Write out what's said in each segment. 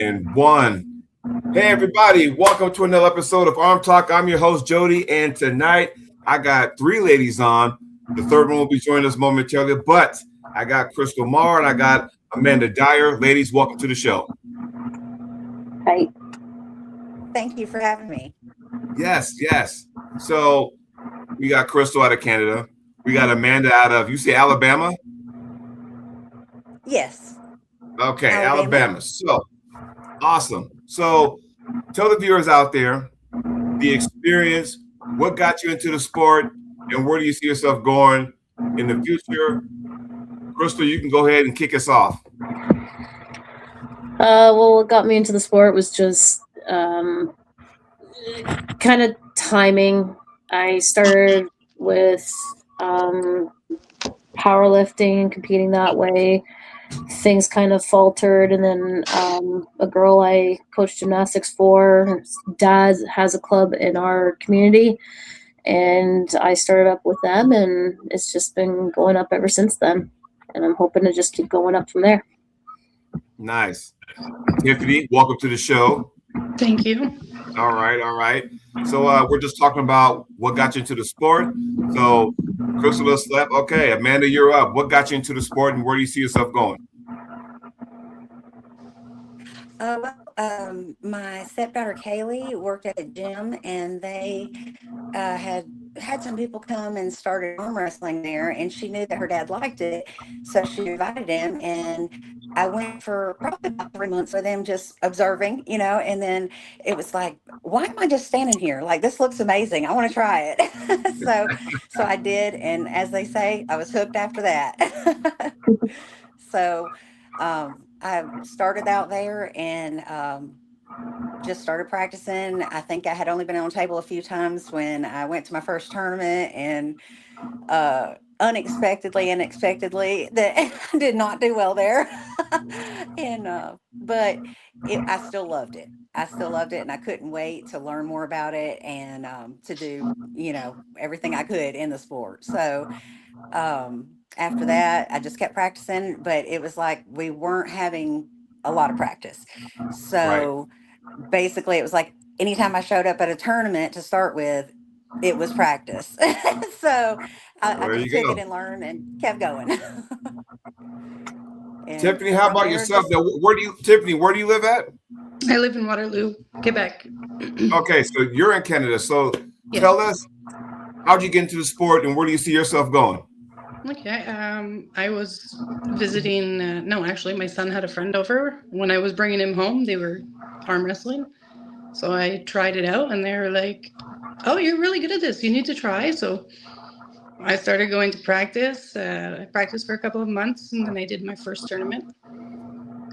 And one. Hey, everybody. Welcome to another episode of ArmTalk. I'm your host, Jody. And tonight I got three ladies on. The third one will be joining us momentarily. But I got Rehele-Marr and I got Amanda Dyer. Ladies, welcome to the show. Hi. Thank you for having me. Yes. So we got Crystal out of Canada. We got Amanda out of, you say Alabama? Yes. Okay, Alabama. So awesome. So tell the viewers out there the experience, what got you into the sport, and where do you see yourself going in the future? Crystal, you can go ahead and kick us off. Well, what got me into the sport was just kind of timing. I started with powerlifting and competing that way. Things kind of faltered, and then a girl I coached gymnastics for, her dad has a club in our community, and I started up with them, and it's just been going up ever since then, and I'm hoping to just keep going up from there. Nice. Tiffany, welcome to the show. Thank you. All right. So we're just talking about what got you into the sport. So Crystal slept. Okay, Amanda, you're up. What got you into the sport, and where do you see yourself going? My stepdaughter Kaylee worked at a gym, and they had some people come and started arm wrestling there, and she knew that her dad liked it, so she invited him, and I went for probably about 3 months with him, just observing, and then it was like, why am I just standing here? Like, this looks amazing. I want to try it. so I did, and as they say, I was hooked after that. So I started out there and just started practicing. I think I had only been on the table a few times when I went to my first tournament, and unexpectedly, that I did not do well there. But I still loved it. And I couldn't wait to learn more about it and to do, everything I could in the sport. So after that, I just kept practicing, but it was like we weren't having a lot of practice. So basically, it was like anytime I showed up at a tournament to start with, it was practice. So I just took it and learned and kept going. Tiffany, how about yourself? Where do you live at? I live in Waterloo, Quebec. Okay, so you're in Canada. So tell us, how'd you get into the sport, and where do you see yourself going? Okay, I was visiting, no, actually, my son had a friend over. When I was bringing him home, they were arm wrestling. So I tried it out, and they were like, oh, you're really good at this. You need to try. So I started going to practice. I practiced for a couple of months, and then I did my first tournament.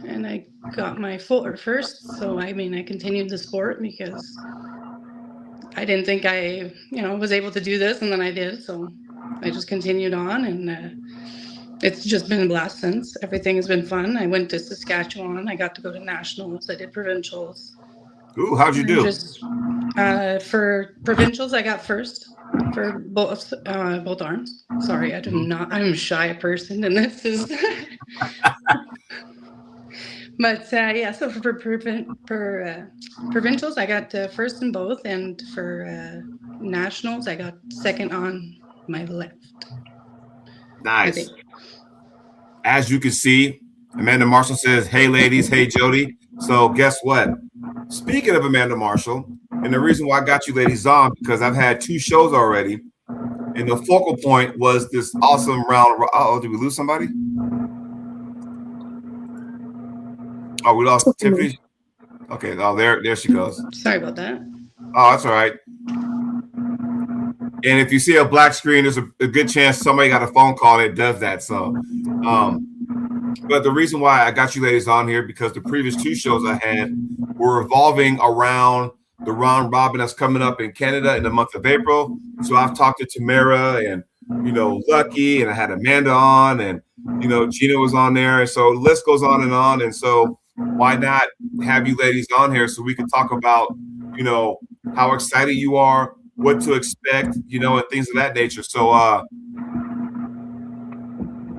And I got my full first. So, I continued the sport because I didn't think I, was able to do this, and then I did. So I just continued on, and it's just been a blast since. Everything has been fun. I went to Saskatchewan. I got to go to nationals. I did provincials. Ooh, how'd you do? For provincials, I got first for both arms. Sorry, I'm a shy person, and this is. But so for provincials, I got first in both, and for nationals, I got second on my left. Nice. As you can see, Amanda Marshall says, hey, ladies. Hey, Jody. So guess what? Speaking of Amanda Marshall, and the reason why I got you ladies on, because I've had 2 shows already, and the focal point was this awesome round. Oh, did we lose somebody? Oh, we lost Tiffany. Okay. Oh, there she goes. Sorry about that. Oh, that's all right. And if you see a black screen, there's a good chance somebody got a phone call that does that. So, but the reason why I got you ladies on here, because the previous 2 shows I had were revolving around the round robin that's coming up in Canada in the month of April. So I've talked to Tamara and, Lucky, and I had Amanda on, and, Gina was on there. And so the list goes on. And so why not have you ladies on here so we can talk about, how excited you are, what to expect, and things of that nature. So,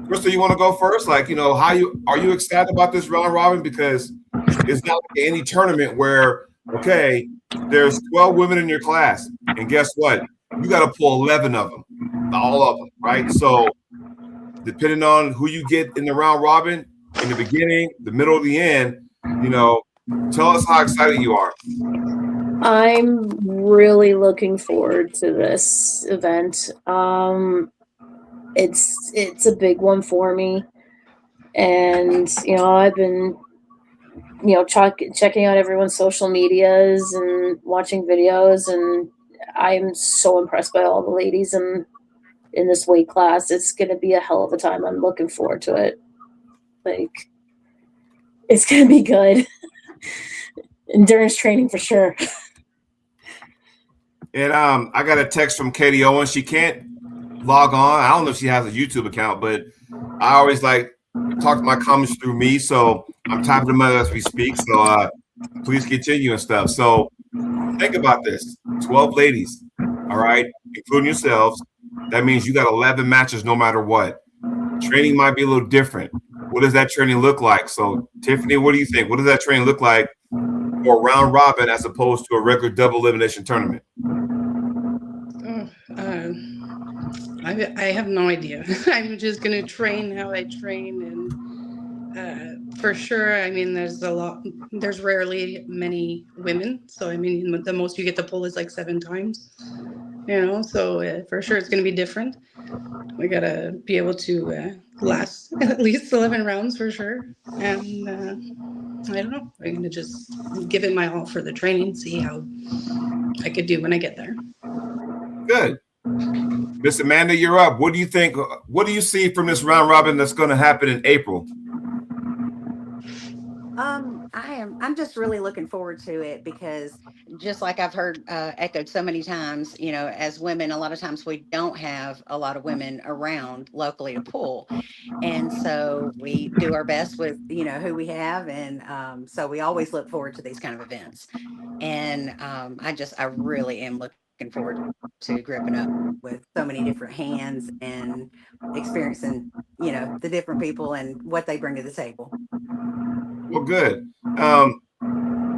Crystal, you want to go first? Like, are you excited about this round robin? Because It's not like any tournament where, okay, there's 12 women in your class, and guess what? You got to pull 11 of them, all of them, right? So depending on who you get in the round robin, in the beginning, the middle, the end, tell us how excited you are. I'm really looking forward to this event. It's a big one for me, and I've been checking out everyone's social medias and watching videos, and I'm so impressed by all the ladies in this weight class. It's going to be a hell of a time. I'm looking forward to it. Like, it's going to be good. Endurance training for sure. And I got a text from Katie Owen. She can't log on. I don't know if she has a YouTube account, but I always like talk my comments through me. So I'm typing them out as we speak. So please continue and stuff. So think about this: 12 ladies, all right, including yourselves. That means you got 11 matches no matter what. Training might be a little different. What does that training look like? So Tiffany, what do you think? What does that training look like for a round robin as opposed to a regular double elimination tournament? I have no idea. I'm just going to train how I train, and for sure, I mean, there's rarely many women. So, I mean, the most you get to pull is like 7 times, so for sure it's going to be different. We got to be able to last at least 11 rounds for sure. And I don't know. I'm going to just give it my all for the training, see how I could do when I get there. Good. Miss Amanda, you're up. What do you think? What do you see from this round robin that's going to happen in April? I'm just really looking forward to it because just like I've heard echoed so many times, as women, a lot of times we don't have a lot of women around locally to pull. And so we do our best with, who we have. And so we always look forward to these kind of events. And I really am looking forward to gripping up with so many different hands and experiencing, the different people and what they bring to the table. Well, good.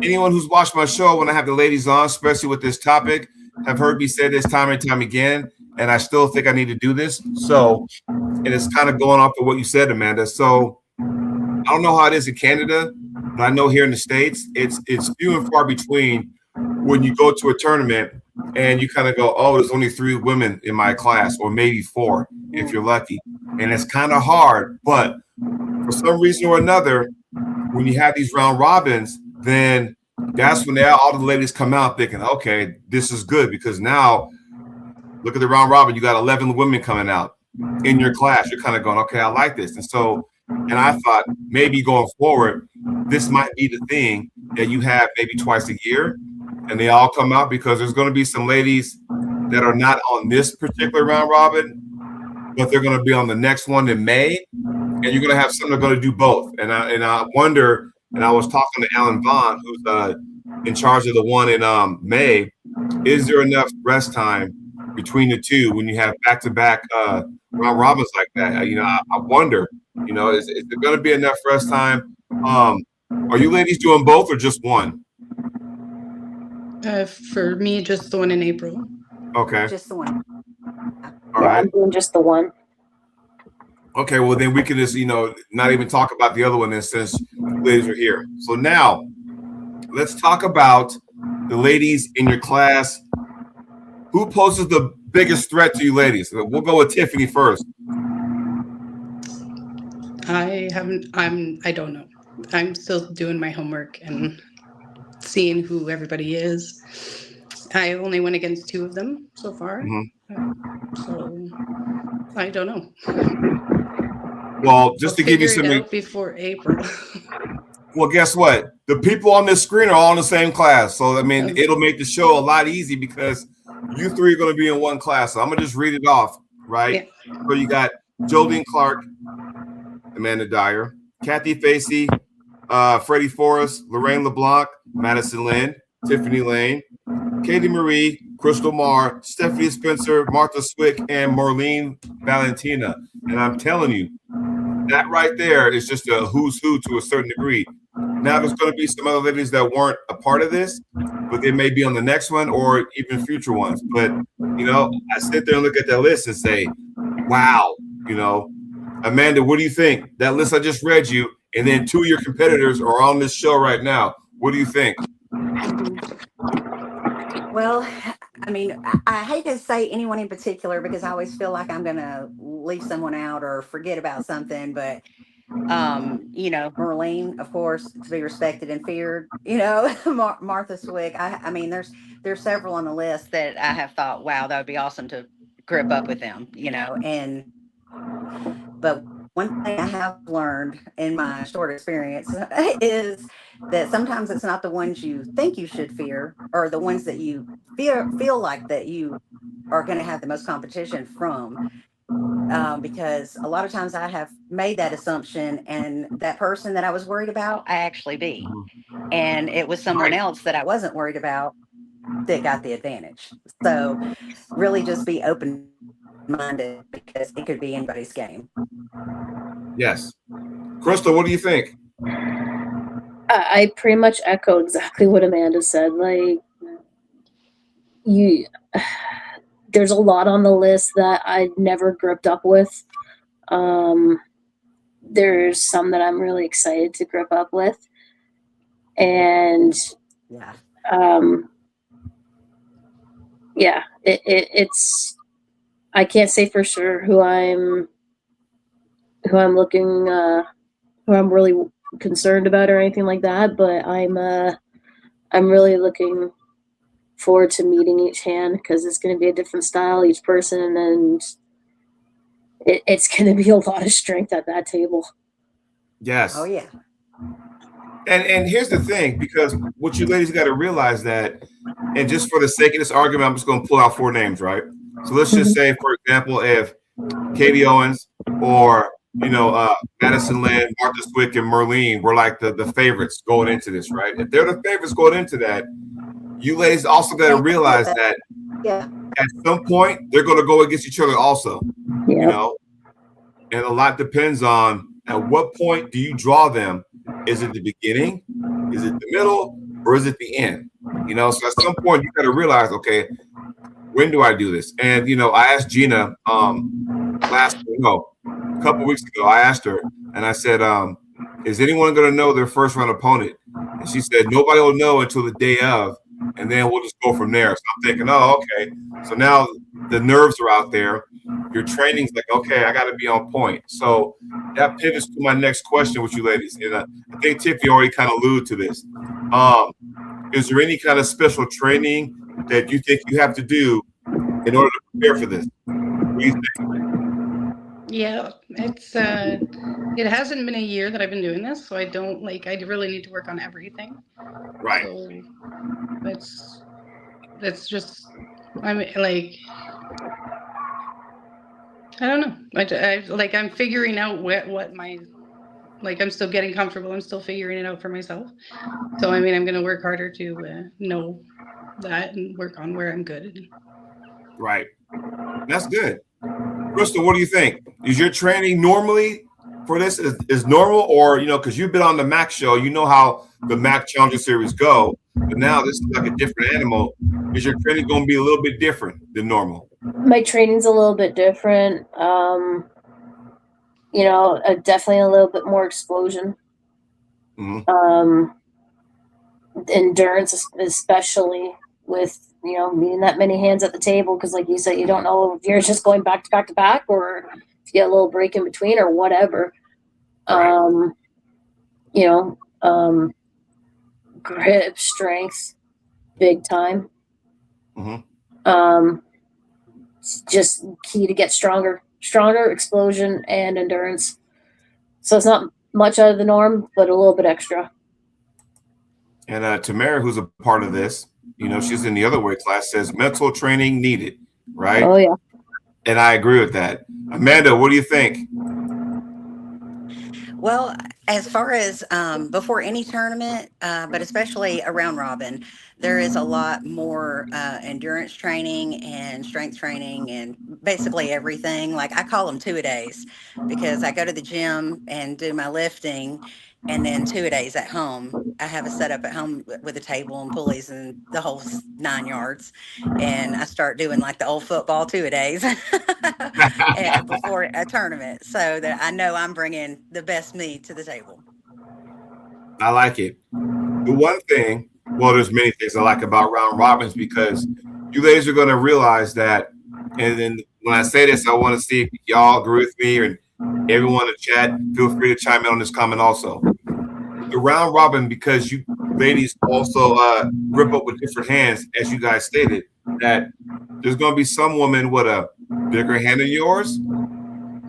Anyone who's watched my show when I have the ladies on, especially with this topic, have heard me say this time and time again, and I still think I need to do this. So, and it's kind of going off of what you said, Amanda. So, I don't know how it is in Canada, but I know here in the States, it's few and far between when you go to a tournament and you kind of go, oh, there's only 3 women in my class, or maybe 4 if you're lucky. And it's kind of hard, but for some reason or another, when you have these round robins, then that's when all the ladies come out thinking, okay, this is good, because now look at the round robin. You got 11 women coming out in your class. You're kind of going, okay, I like this. And so, and I thought maybe going forward, this might be the thing that you have maybe twice a year, and they all come out, because there's going to be some ladies that are not on this particular round robin, but they're going to be on the next one in May. And you're going to have some that are going to do both. And I wonder, and I was talking to Alan Vaughn, who's in charge of the one in May, is there enough rest time between the two when you have back-to-back round robins like that? I wonder, is there going to be enough rest time? Are you ladies doing both or just one? For me, just the one in April. Okay. Just the one. All right. I'm doing just the one. Okay, well, then we can just, not even talk about the other one then, since ladies are here. So now let's talk about the ladies in your class. Who poses the biggest threat to you ladies? We'll go with Tiffany first. I don't know. I'm still doing my homework and seeing who everybody is. I only went against 2 of them so far. Mm-hmm. So I don't know. Well, just to give you some out before April. Well, guess what? The people on this screen are all in the same class. So, I mean, it'll make the show a lot easy, because you 3 are going to be in one class. So I'm going to just read it off, right? Yeah. So you got Jolene Clark, Amanda Dyer, Kathy Facey, Freddie Forrest, Lorraine LeBlanc, Madison Lynn, Tiffany Lane, Katie Marie, Crystal Marr, Stephanie Spencer, Martha Swick, and Marlene Valentina. And I'm telling you, that right there is just a who's who to a certain degree. Now there's going to be some other ladies that weren't a part of this, but they may be on the next one or even future ones. But I sit there and look at that list and say, wow, Amanda, what do you think? That list I just read you, and then 2 of your competitors are on this show right now. What do you think? Well, I mean, I hate to say anyone in particular because I always feel like I'm going to leave someone out or forget about something. But, Merlene, of course, to be respected and feared, Martha Swick. I mean, there's several on the list that I have thought, wow, that would be awesome to grip up with them, but one thing I have learned in my short experience is that sometimes it's not the ones you think you should fear or the ones that you feel like that you are going to have the most competition from. Because a lot of times I have made that assumption and that person that I was worried about, I actually beat. And it was someone else that I wasn't worried about that got the advantage. So really just be open minded because it could be anybody's game. Yes. Crystal, what do you think? I pretty much echo exactly what Amanda said. Like, there's a lot on the list that I never gripped up with. There's some that I'm really excited to grip up with. And it's I can't say for sure who I'm looking who I'm really concerned about or anything like that, but I'm really looking forward to meeting each hand because it's going to be a different style, each person, and it's going to be a lot of strength at that table. Yes. Oh yeah. And here's the thing, because what you ladies got to realize that, and just for the sake of this argument, I'm just going to pull out 4 names, right? So let's just say, for example, if Katie Owens or Madison Lynn, Martha Swick, and Merlene were like the favorites going into this, right? If they're the favorites going into that, you ladies also got to realize that at some point they're going to go against each other also. And a lot depends on at what point do you draw them. Is it the beginning? Is it the middle? Or is it the end? So at some point you got to realize, okay, when do I do this? And I asked Gina a couple weeks ago. I asked her and I said, is anyone going to know their first round opponent? And she said nobody will know until the day of, and then we'll just go from there. So I'm thinking, oh, okay. So now the nerves are out there. Your training's like, okay, I got to be on point. So that pivots to my next question with you ladies. And I think Tiffany already kind of alluded to this. Is there any kind of special training that you think you have to do in order to prepare for this? What do you think? Yeah, it hasn't been a year that I've been doing this, so I really need to work on everything. Right. So that's just, I mean, like, I don't know. I'm figuring out what my, I'm still getting comfortable. I'm still figuring it out for myself. So, I mean, I'm going to work harder to know that and work on where I'm good. Right. That's good. Crystal, what do you think? Is your training normally for this is normal, or because you've been on the MAC show, you know how the MAC Challenger Series go, but now this is like a different animal. Is your training going to be a little bit different than normal? My training's a little bit different. Definitely a little bit more explosion. Mm-hmm. Endurance, especially with meeting that many hands at the table, because like you said, you don't know if you're just going back to back to back or if you get a little break in between or whatever. Right. Grip, strength, big time. Mm-hmm. Just key to get stronger, explosion, and endurance. So it's not much out of the norm, but a little bit extra. And Tamara, who's a part of this, she's in the other weight class, says mental training needed, right? Oh, yeah. And I agree with that. Amanda, what do you think? Well, as far as before any tournament, but especially a round robin, there is a lot more endurance training and strength training and basically everything. Like I call them 2-a-days because I go to the gym and do my lifting and then 2-a-days at home. I have a setup at home with a table and pulleys and the whole 9 yards. And I start doing like the old football 2-a-days and before a tournament, so that I know I'm bringing the best me to the table. I like it. The one thing, well, there's many things I like about round robins, because you ladies are going to realize that. And then when I say this, I want to see if y'all agree with me, and everyone in the chat, feel free to chime in on this comment also. The round robin, because you ladies also grip up with different hands, as you guys stated, that there's going to be some woman with a bigger hand than yours,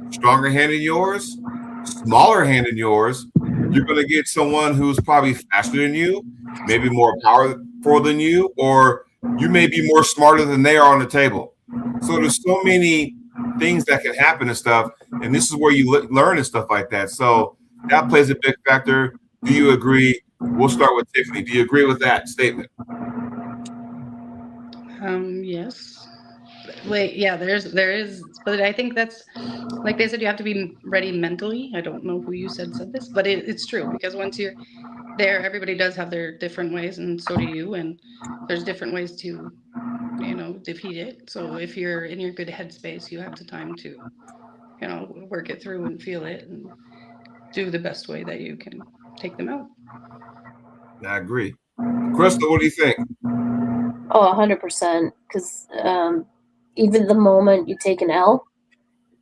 stronger hand than yours, smaller hand than yours. You're going to get someone who's probably faster than you, maybe more powerful than you, or you may be more smarter than they are on the table. So there's so many things that can happen and stuff, and this is where you learn and stuff like that. So that plays a big factor. Do you agree? We'll start with Tiffany. Do you agree with that statement? Yes. Wait, yeah, there is, but I think that's, like they said, you have to be ready mentally. I don't know who you said this, but it's true, because once you're there, everybody does have their different ways, and so do you, and there's different ways to, defeat it. So if you're in your good headspace, you have the time to, work it through and feel it and do the best way that you can take them out. I agree. Crystal, what do you think? Oh, 100%. Because even the moment you take an L,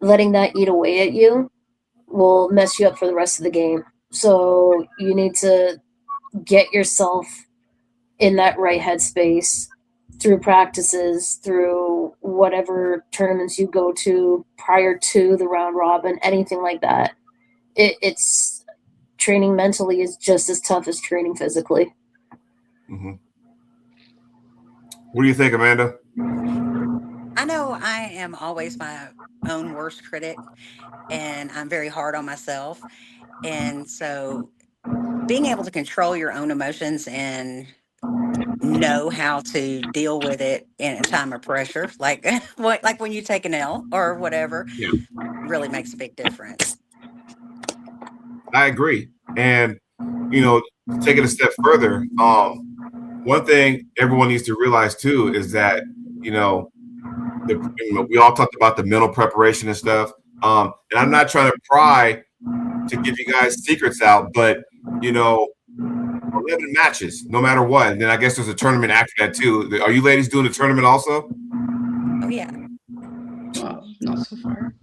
letting that eat away at you will mess you up for the rest of the game. So you need to get yourself in that right headspace through practices, through whatever tournaments you go to prior to the round robin, anything like that. It's training mentally is just as tough as training physically. Mm-hmm. What do you think, Amanda? I know I am always my own worst critic, and I'm very hard on myself. And so being able to control your own emotions and know how to deal with it in a time of pressure, like when you take an L or whatever, Yeah, really makes a big difference. I agree. And, take it a step further, one thing everyone needs to realize too is that, we all talked about the mental preparation and stuff. And I'm not trying to pry to give you guys secrets out, but 11 matches, no matter what. And then I guess there's a tournament after that too. Are you ladies doing a tournament also? Oh yeah. Well, not so far.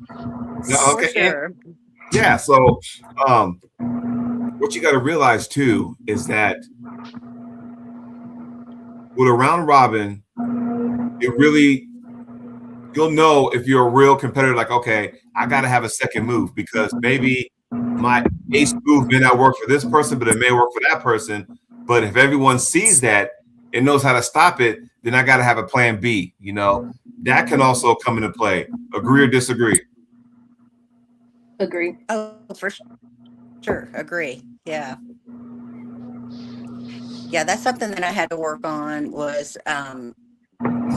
No, okay. For sure. Yeah. So, what you got to realize too is that with a round robin, you'll know if you're a real competitor. Like, okay, I got to have a second move, because maybe my ace move may not work for this person, but it may work for that person. But if everyone sees that and knows how to stop it, then I got to have a plan B. That can also come into play. Agree or disagree? Agree. Oh, for sure. Agree. Yeah. Yeah, that's something that I had to work on, was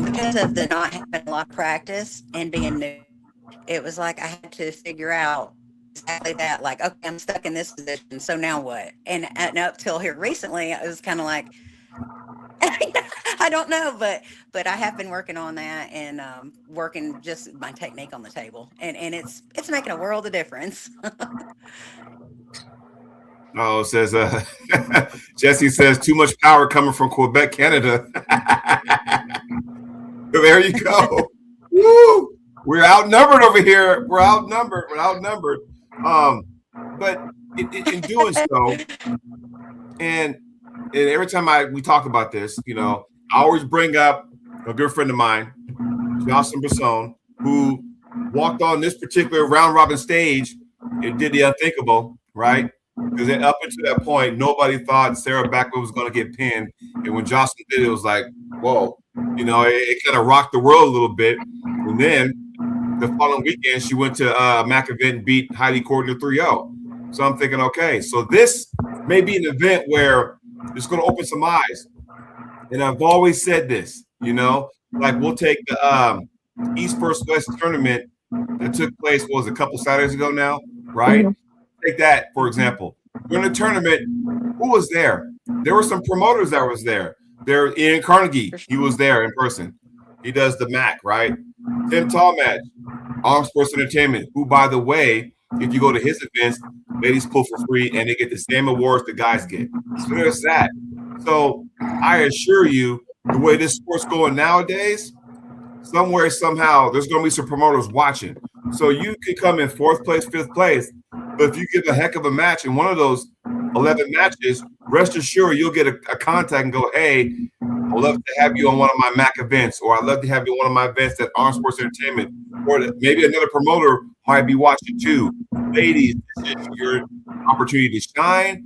because of the not having a lot of practice and being new. It was like I had to figure out exactly that, like, okay, I'm stuck in this position, so now what? And up till here recently, it was kind of like, I don't know, but I have been working on that, and working just my technique on the table, and it's making a world of difference. Oh, says Jesse says too much power coming from Quebec, Canada. There you go. Woo! We're outnumbered over here. We're outnumbered. But in doing so, and every time we talk about this, I always bring up a good friend of mine, Jocelyn Brisson, who walked on this particular round robin stage and did the unthinkable, right? Because up until that point, nobody thought Sarah Backwell was going to get pinned. And when Jocelyn did it, it was like, whoa, it kind of rocked the world a little bit. And then the following weekend, she went to a MAC event and beat Heidi Corden 3-0. So I'm thinking, okay, so this may be an event where it's going to open some eyes. And I've always said this, like we'll take the East vs. West tournament that took place, a couple Saturdays ago now, right? Mm-hmm. Take that, for example. during the tournament, who was there? There were some promoters that was there. There, Ian Carnegie, he was there in person. He does the MAC, right? Tim Tallmadge, Arm Sports Entertainment, who, by the way, if you go to his events, ladies pull for free and they get the same awards the guys get. So there's that. So I assure you, the way this sport's going nowadays, somewhere, somehow, there's going to be some promoters watching. So you could come in 4th place, 5th place, but if you give a heck of a match in one of those 11 matches, rest assured you'll get a contact and go, hey, I'd love to have you on one of my MAC events, or I'd love to have you on one of my events at Arm Sports Entertainment, or maybe another promoter might be watching too. Ladies, this is your opportunity to shine.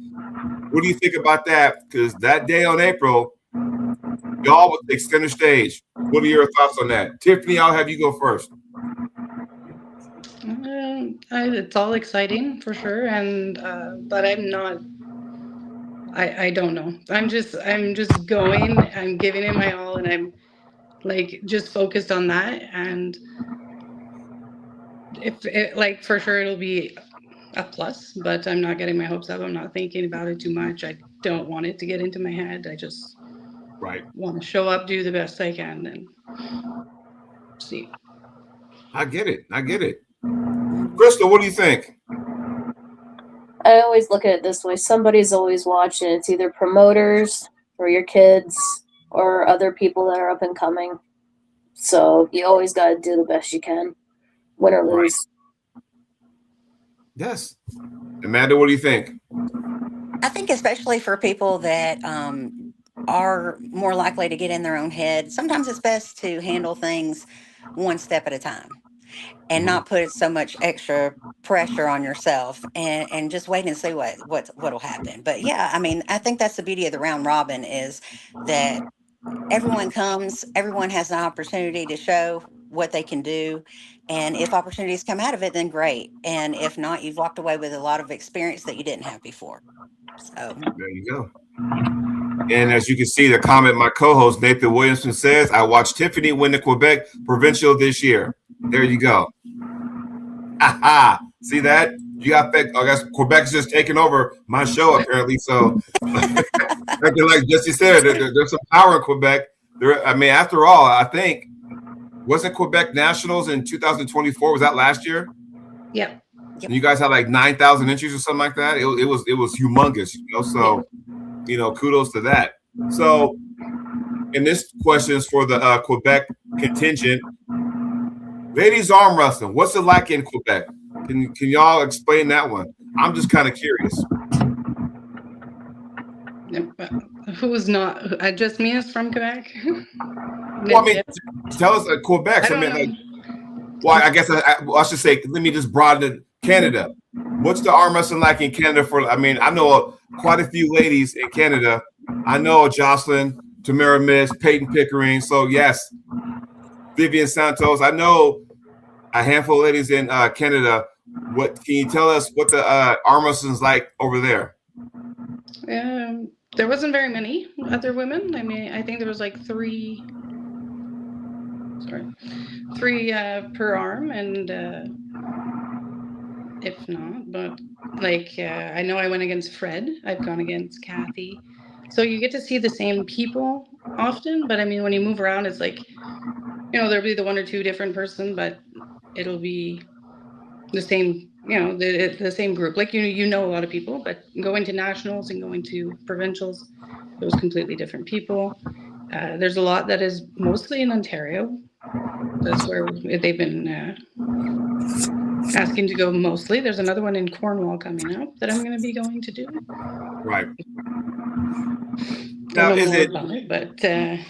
What do you think about that? Because that day on April, y'all will take center stage. What are your thoughts on that? Tiffany, I'll have you go first. It's all exciting for sure, and but I'm not. I don't know. I'm just going. I'm giving it my all, and I'm like just focused on that. And if it, like for sure it'll be a plus, but I'm not getting my hopes up. I'm not thinking about it too much. I don't want it to get into my head. I just want to show up, do the best I can, and see. I get it. Crystal, what do you think? I always look at it this way. Somebody's always watching. It's either promoters or your kids or other people that are up and coming. So you always got to do the best you can, win or lose. Yes. Amanda, what do you think? I think especially for people that are more likely to get in their own head, sometimes it's best to handle things one step at a time and not put so much extra pressure on yourself, and just wait and see what'll happen. But yeah, I mean, I think that's the beauty of the round robin, is that everyone comes, everyone has an opportunity to show what they can do. And if opportunities come out of it, then great. And if not, you've walked away with a lot of experience that you didn't have before. So there you go. And as you can see, the comment my co-host Nathan Williamson says, I watched Tiffany win the Quebec Provincial this year. There you go. See that? You got that? I guess Quebec's just taking over my show apparently. So, like Jesse said, there's some power in Quebec. I mean, after all, I think wasn't Quebec Nationals in 2024? Was that last year? Yeah. And you guys had like 9,000 entries or something like that. It was humongous, you know. So, you know, kudos to that. So, and this question is for the Quebec contingent. Ladies arm wrestling, what's it like in Quebec? Can y'all explain that one? I'm just kind of curious. Who's not? Just me is from Quebec. Well, I mean, tell us Quebec. I mean, like, well, I guess I should say. Let me just broaden it. Canada. What's the arm wrestling like in Canada? I mean, I know quite a few ladies in Canada. I know Jocelyn, Tamara Miss, Peyton Pickering. So yes, Vivian Santos. I know a handful of ladies in Canada. What can you tell us what the arm wrestling's like over there? There wasn't very many other women. I mean, I think there was like three per arm, and if not, but like I know I went against Fred. I've gone against Kathy. So you get to see the same people often, but I mean, when you move around, it's like, you know, there'll be the one or two different person, but it'll be the same, you know, the same group. Like, you know a lot of people, but going to nationals and going to provincials, it was completely different people. There's a lot that is mostly in Ontario. That's where they've been asking to go mostly. There's another one in Cornwall coming up that I'm going to be going to do. Right. Now, is it? But I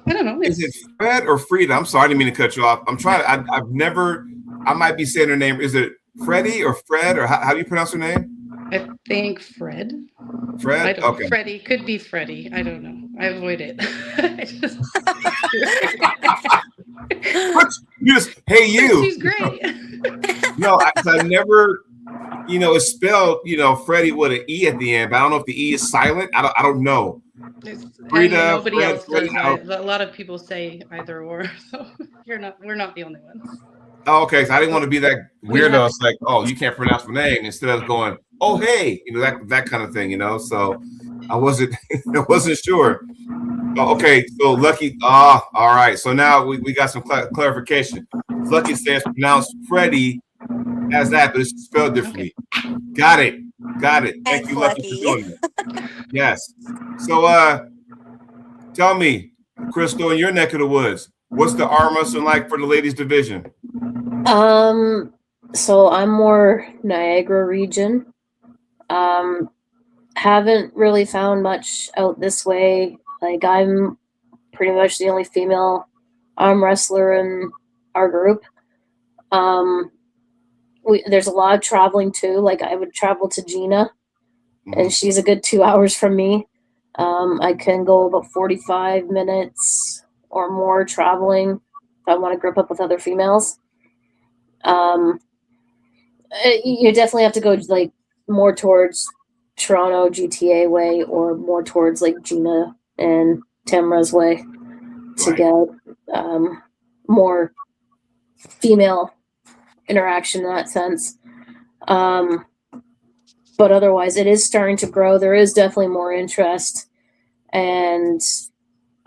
don't know. Is it Fred or Frida? I'm sorry, I didn't mean to cut you off. I'm trying. I've never. I might be saying her name. Is it Freddie or Fred, or how do you pronounce her name? I think Fred. Fred? I don't Okay. know. Freddie. Could be Freddie. I don't know. I avoid it. Hey, you. She's great. No, I never, you know, it's spelled, you know, Freddie with an E at the end, but I don't know if the E is silent. I don't know. Frida, nobody else does. A lot of people say either or, so we're not the only ones. Oh, okay. So I didn't want to be that weirdo. It's like, oh, you can't pronounce my name, instead of going oh, hey, that kind of thing, So I wasn't I wasn't sure. Oh, okay, so Lucky. All right. So now we got some clarification. Lucky says pronounced Freddie as that, but it's spelled differently. Got it. Thank Thanks, you, Lucky, for Lucky. doing that. Yes. So tell me, Crystal, in your neck of the woods, what's the arm wrestling like for the ladies division? So I'm more Niagara region. Haven't really found much out this way. Like, I'm pretty much the only female arm wrestler in our group. There's a lot of traveling too. Like, I would travel to Gina, and she's a good 2 hours from me. I can go about 45 minutes or more traveling if I want to group up with other females. You definitely have to go like more towards Toronto GTA way, or more towards like Gina and Tamra's way to get more female interaction in that sense. But otherwise, it is starting to grow. There is definitely more interest, and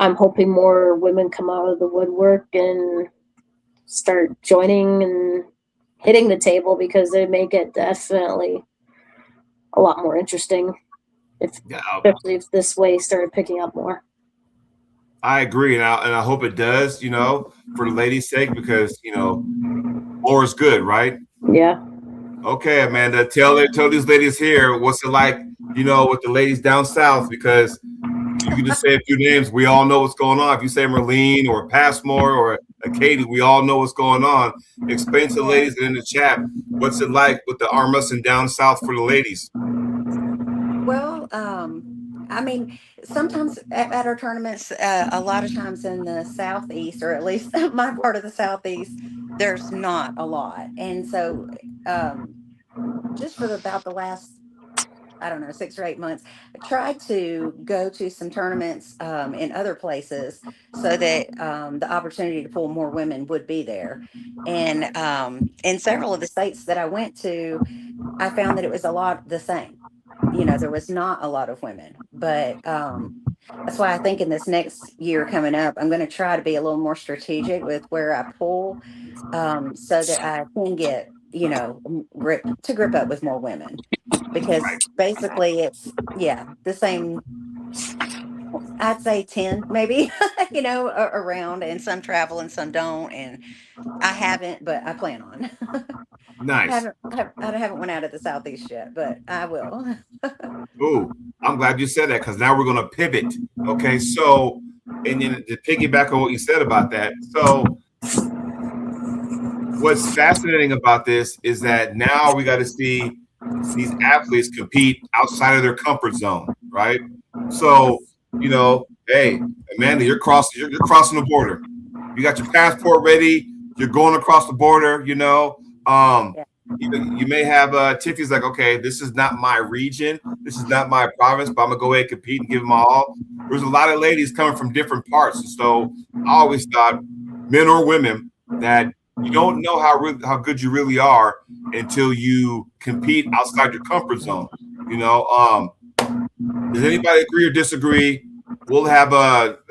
I'm hoping more women come out of the woodwork and start joining and hitting the table, because they make it definitely a lot more interesting, especially if this way started picking up more. I agree, and I hope it does, for the ladies' sake, because more is good, right? Yeah. Okay, Amanda, tell these ladies here what's it like, with the ladies down south, because you can just say a few names. We all know what's going on. If you say Merlene or Passmore or Katie, we all know what's going on. Explain to the ladies in the chat, what's it like with the arm wrestling down south for the ladies? Well, I mean, sometimes at our tournaments, a lot of times in the Southeast, or at least my part of the Southeast, there's not a lot. And so just for about the last, I don't know, 6 or 8 months, I tried to go to some tournaments in other places so that the opportunity to pull more women would be there. And in several of the states that I went to, I found that it was a lot the same. There was not a lot of women, but that's why I think in this next year coming up, I'm going to try to be a little more strategic with where I pull, so that I can get, grip up with more women, because basically it's, the same, I'd say 10 maybe, around, and some travel and some don't. And I haven't, but I plan on. Nice. I haven't went out of the Southeast yet, but I will. Ooh, I'm glad you said that, because now we're going to pivot. Okay, so, and then to piggyback on what you said about that. So what's fascinating about this is that now we got to see these athletes compete outside of their comfort zone, right? So, hey, Amanda, you're crossing the border. You got your passport ready. You're going across the border, You may have Tiffany's like, okay, this is not my region, this is not my province, but I'm gonna go ahead and compete and give them all. There's a lot of ladies coming from different parts, and so I always thought, men or women, that you don't know how good you really are until you compete outside your comfort zone. Does anybody agree or disagree? We'll have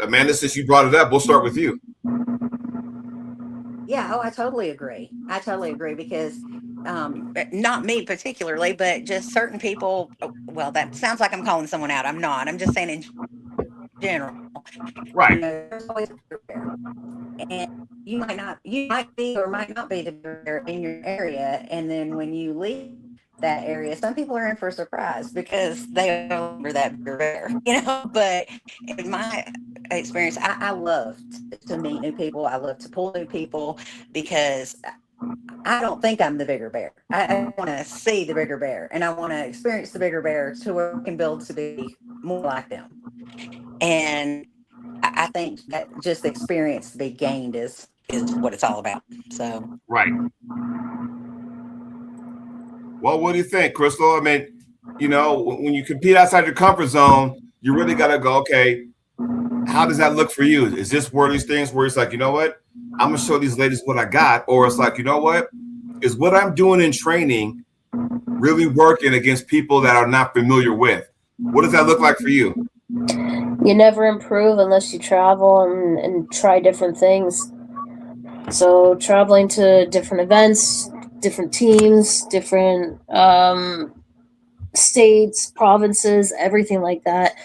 Amanda, since you brought it up, we'll start with you. Yeah, I totally agree. Because not me particularly, but just certain people. Well, that sounds like I'm calling someone out. I'm not. I'm just saying in general. Right. There's always a bear bear. And you might be or might not be the bear in your area. And then when you leave that area, some people are in for a surprise because they are no longer that bear, But in my experience, I love to meet new people. I love to pull new people, because I don't think I'm the bigger bear. I want to see the bigger bear, and I want to experience the bigger bear to where I can build to be more like them. And I think that just experience to be gained is what it's all about. So right. Well, what do you think, Crystal? I mean, when you compete outside your comfort zone, you really got to go, okay, how does that look for you? Is this one of these things where it's like, you know what? I'm going to show these ladies what I got. Or it's like, you know what? Is what I'm doing in training really working against people that are not familiar with. What does that look like for you? You never improve unless you travel and try different things. So traveling to different events, different teams, different states, provinces, everything like that.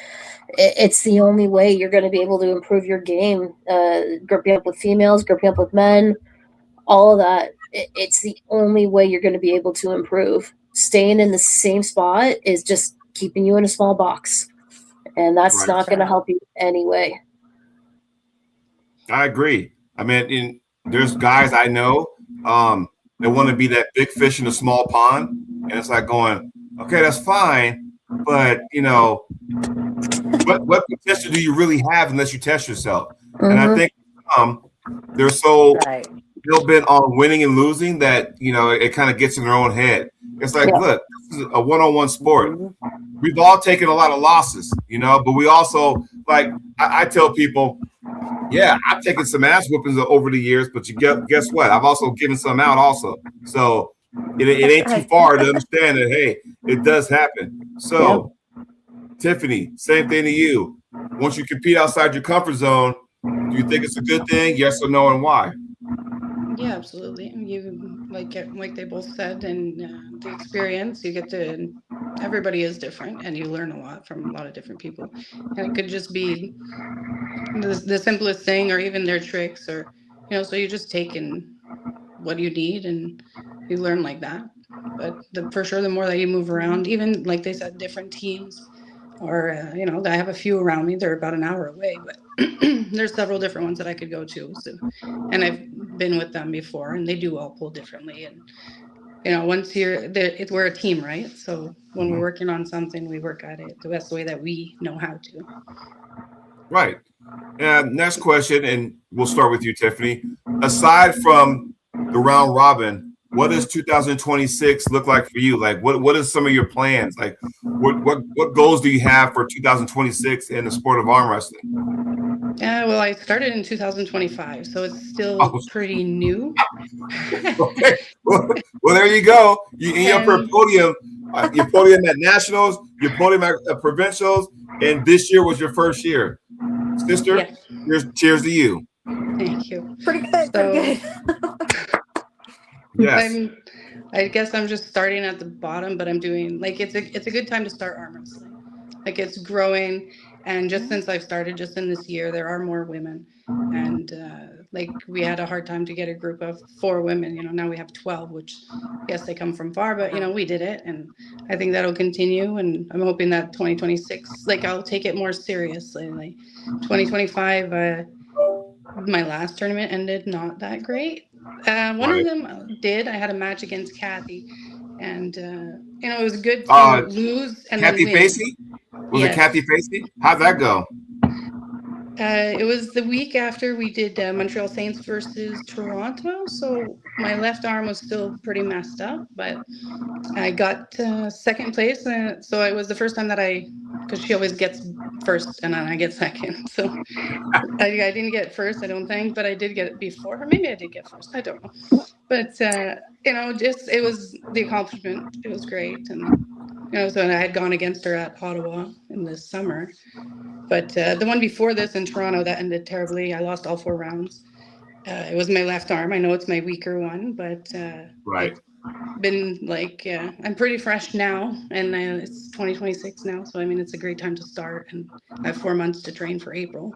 It's the only way you're going to be able to improve your game. Grouping up with females, grouping up with men, all of that. It's the only way you're going to be able to improve. Staying in the same spot is just keeping you in a small box, and that's not going to help you anyway. I agree. I mean, there's guys I know that want to be that big fish in a small pond, and it's like going, okay, that's fine, but what potential do you really have unless you test yourself? Mm-hmm. And I think they're so still bent on winning and losing that it kind of gets in their own head. It's like, look, this is a one-on-one sport. We've all taken a lot of losses, but we also, like, I tell people, yeah, I've taken some ass whoopings over the years, but guess what? I've also given some out also. So it ain't too far to understand that, hey, it does happen. So, Tiffany, same thing to you. Once you compete outside your comfort zone, do you think it's a good thing? Yes or no, and why? Yeah, absolutely. You like they both said, and the experience you get to. Everybody is different, and you learn a lot from a lot of different people. And it could just be the simplest thing, or even their tricks, or so you just take in what you need, and you learn like that. But for sure, the more that you move around, even like they said, different teams. Or, I have a few around me. They're about an hour away, but there's several different ones that I could go to. So, and I've been with them before, and they do all pull differently. And, once we're a team, right? So when we're working on something, we work at it the best way that we know how to. Right. Next question, and we'll start with you, Tiffany. Aside from the round robin, what does 2026 look like for you? Like, what is some of your plans? Like, what goals do you have for 2026 in the sport of arm wrestling? Well, I started in 2025, so it's still pretty new. Okay. Well, there you go. You're up for a podium. Your podium at nationals, your podium at provincials, and this year was your first year. Sister, cheers to you. Thank you. Pretty good. Pretty good. Yes. I guess I'm just starting at the bottom, but I'm doing it's a good time to start arm wrestling. Like, it's growing, and just since I've started, just in this year, there are more women, and we had a hard time to get a group of 4 women. Now we have 12, which yes, they come from far, but we did it, and I think that'll continue. And I'm hoping that 2026, I'll take it more seriously. 2025, my last tournament ended not that great. One of them did. I had a match against Kathy, and it was good to lose and Kathy then win. Facey? Was it Kathy Facey? How'd that go? It was the week after we did Montreal Saints versus Toronto, so my left arm was still pretty messed up, but I got second place, so it was the first time that because she always gets first and then I get second, so I didn't get first, I don't think, but I did get it before her. Maybe I did get first, I don't know, but just it was the accomplishment. It was great, and so I had gone against her at Ottawa in the summer, but the one before this in Toronto, that ended terribly. I lost all 4 rounds. It was my left arm. I know it's my weaker one, but right. Been I'm pretty fresh now, and it's 2026 now, so I mean it's a great time to start, and I have 4 months to train for April,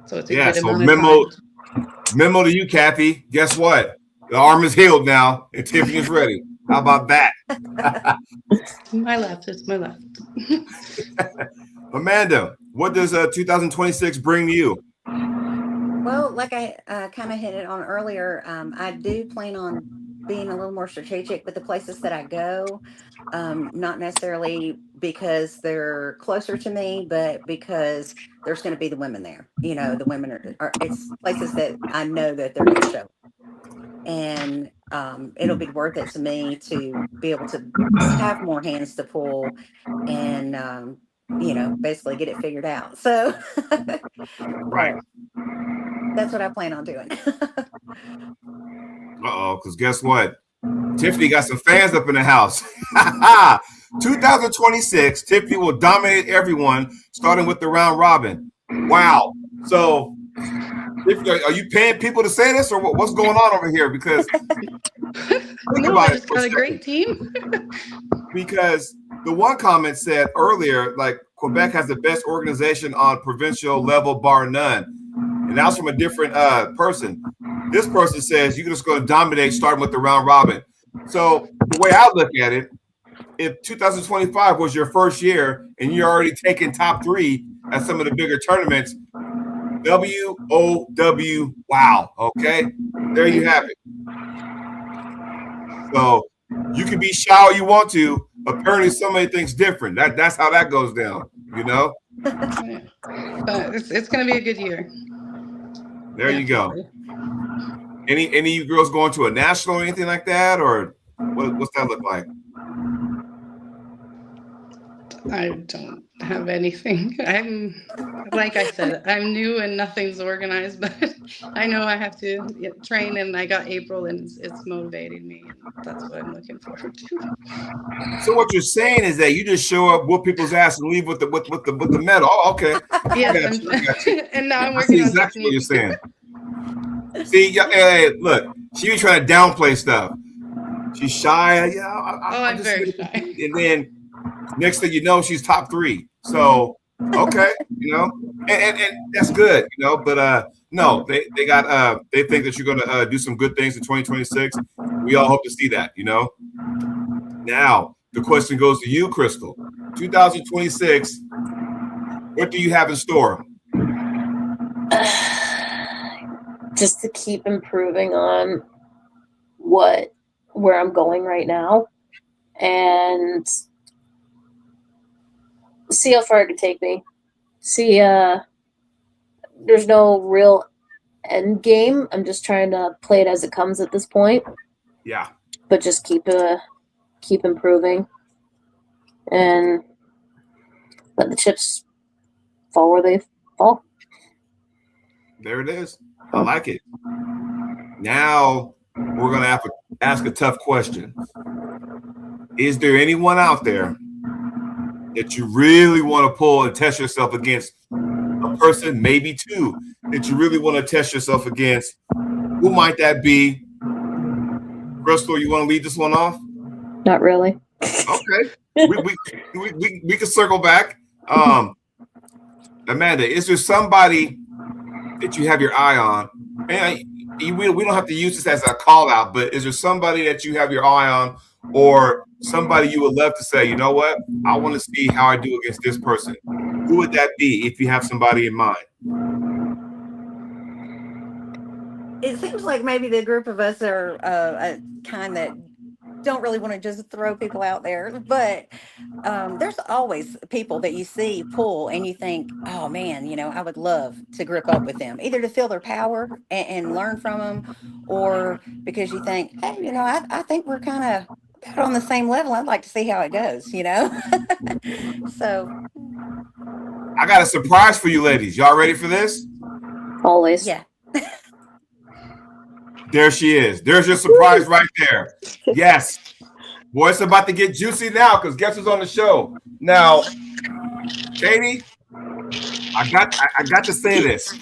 so it's a good amount of time. Memo to you, Kathy. Guess what? The arm is healed now, and Tiffany's ready. How about that? My left. It's my left. Amanda, what does 2026 bring to you? Well, like I kind of hit it on earlier, I do plan on being a little more strategic with the places that I go, not necessarily because they're closer to me, but because there's going to be the women there. The women are it's places that I know that they're going to show. And it'll be worth it to me to be able to have more hands to pull and, basically get it figured out. So right. That's what I plan on doing. Because guess what? Tiffany got some fans up in the house. 2026, Tiffany will dominate everyone, starting with the round robin. Wow. So, Tiffany, are you paying people to say this, or what's going on over here? Because No, I just got a great team. Because the one comment said earlier, like Quebec has the best organization on provincial level, bar none. And that was from a different person. This person says you're just going to dominate, starting with the round robin. So the way I look at it, if 2025 was your first year and you're already taking top 3 at some of the bigger tournaments, WOW, wow. Okay, there you have it. So you can be shy all you want to. Apparently, somebody thinks different. That's how that goes down, you know? But it's going to be a good year. There you go. Any of you girls going to a national or anything like that, or what's that look like? I don't have anything. I'm, like I said, I'm new and nothing's organized, but I know I have to train, and I got April, and it's motivating me, and that's what I'm looking forward to. So what you're saying is that you just show up, whoop people's ass, and leave with the medal. Oh, okay. Yes, and now I'm I see working on exactly what you're technique. saying. See, hey, look, she was trying to downplay stuff. She's shy. Yeah, I'm very shy. And then next thing you know, she's top 3. So okay, you know, and that's good, you know. But no, they think that you're gonna do some good things in 2026. We all hope to see that, you know. Now the question goes to you, Crystal. 2026. What do you have in store? Just to keep improving on where I'm going right now, and see how far it can take me. See, there's no real end game. I'm just trying to play it as it comes at this point. Yeah. But just keep improving and let the chips fall where they fall. There it is. I like it. Now we're gonna have to ask a tough question. Is there anyone out there that you really want to pull and test yourself against? A person, maybe 2, that you really want to test yourself against? Who might that be? Crystal, you want to lead this one off? Not really. Okay. we can circle back. Amanda, is there somebody that you have your eye on? And we don't have to use this as a call out, but is there somebody that you have your eye on, or somebody you would love to say, you know what, I want to see how I do against this person? Who would that be if you have somebody in mind? It seems like maybe the group of us are a kind that don't really want to just throw people out there, but there's always people that you see pull and you think, oh man, you know, I would love to grip up with them, either to feel their power and learn from them, or because you think, hey, you know, I think we're kind of on the same level. I'd like to see how it goes, you know. So I got a surprise for you ladies. Y'all ready for this? Always. yeah. There she is. There's your surprise right there. Yes. Boy, it's about to get juicy now, because guess who's on the show? Now, Katie, I got to say this.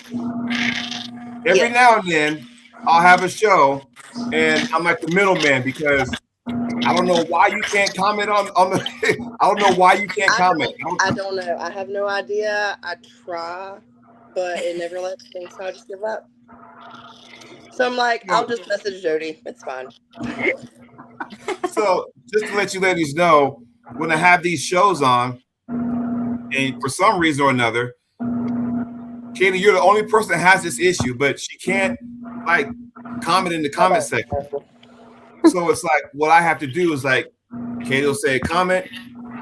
Every now and then, I'll have a show, and I'm like the middleman, because I don't know why you can't comment on the. I don't know why you can't comment. I don't know. I have no idea. I try, but it never lets me, so I just give up. So I'm like, I'll just message Jody. It's fine. So just to let you ladies know, when I have these shows on, and for some reason or another, Katie, you're the only person that has this issue, but she can't like comment in the comment section. So it's like what I have to do is like, Katie will say comment,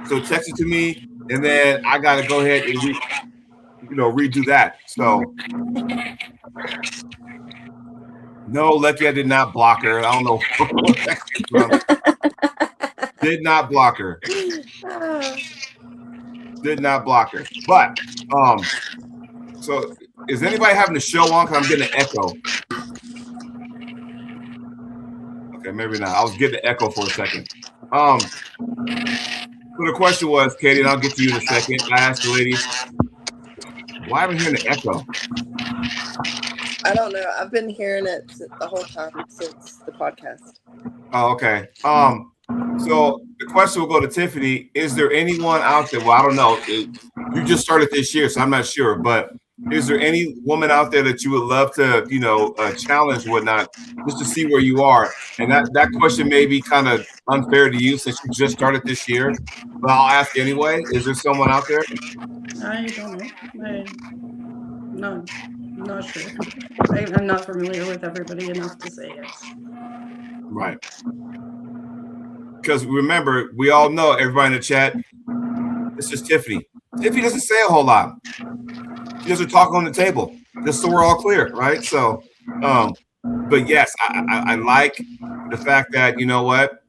so text it to me, and then I gotta go ahead and redo that. So no, Lucky, I did not block her. I don't know. Did not block her. Did not block her. But so is anybody having the show on? Because I'm getting an echo. Okay, maybe not. I was getting the echo for a second. So the question was, Katie, and I'll get to you in a second. I asked the lady, why am I hearing the echo? I don't know. I've been hearing it the whole time since the podcast. Oh, okay. So the question will go to Tiffany. Is there anyone out there? Well, I don't know. You just started this year, so I'm not sure. But is there any woman out there that you would love to, challenge, whatnot, just to see where you are? And that question may be kind of unfair to you since you just started this year. But I'll ask anyway. Is there someone out there? I don't know. Not sure. I'm not familiar with everybody enough to say yes. Right. Because remember, we all know, everybody in the chat, this is Tiffany. Tiffany doesn't say a whole lot. She doesn't talk on the table, just so we're all clear, right? So, but yes, I like the fact that, you know what,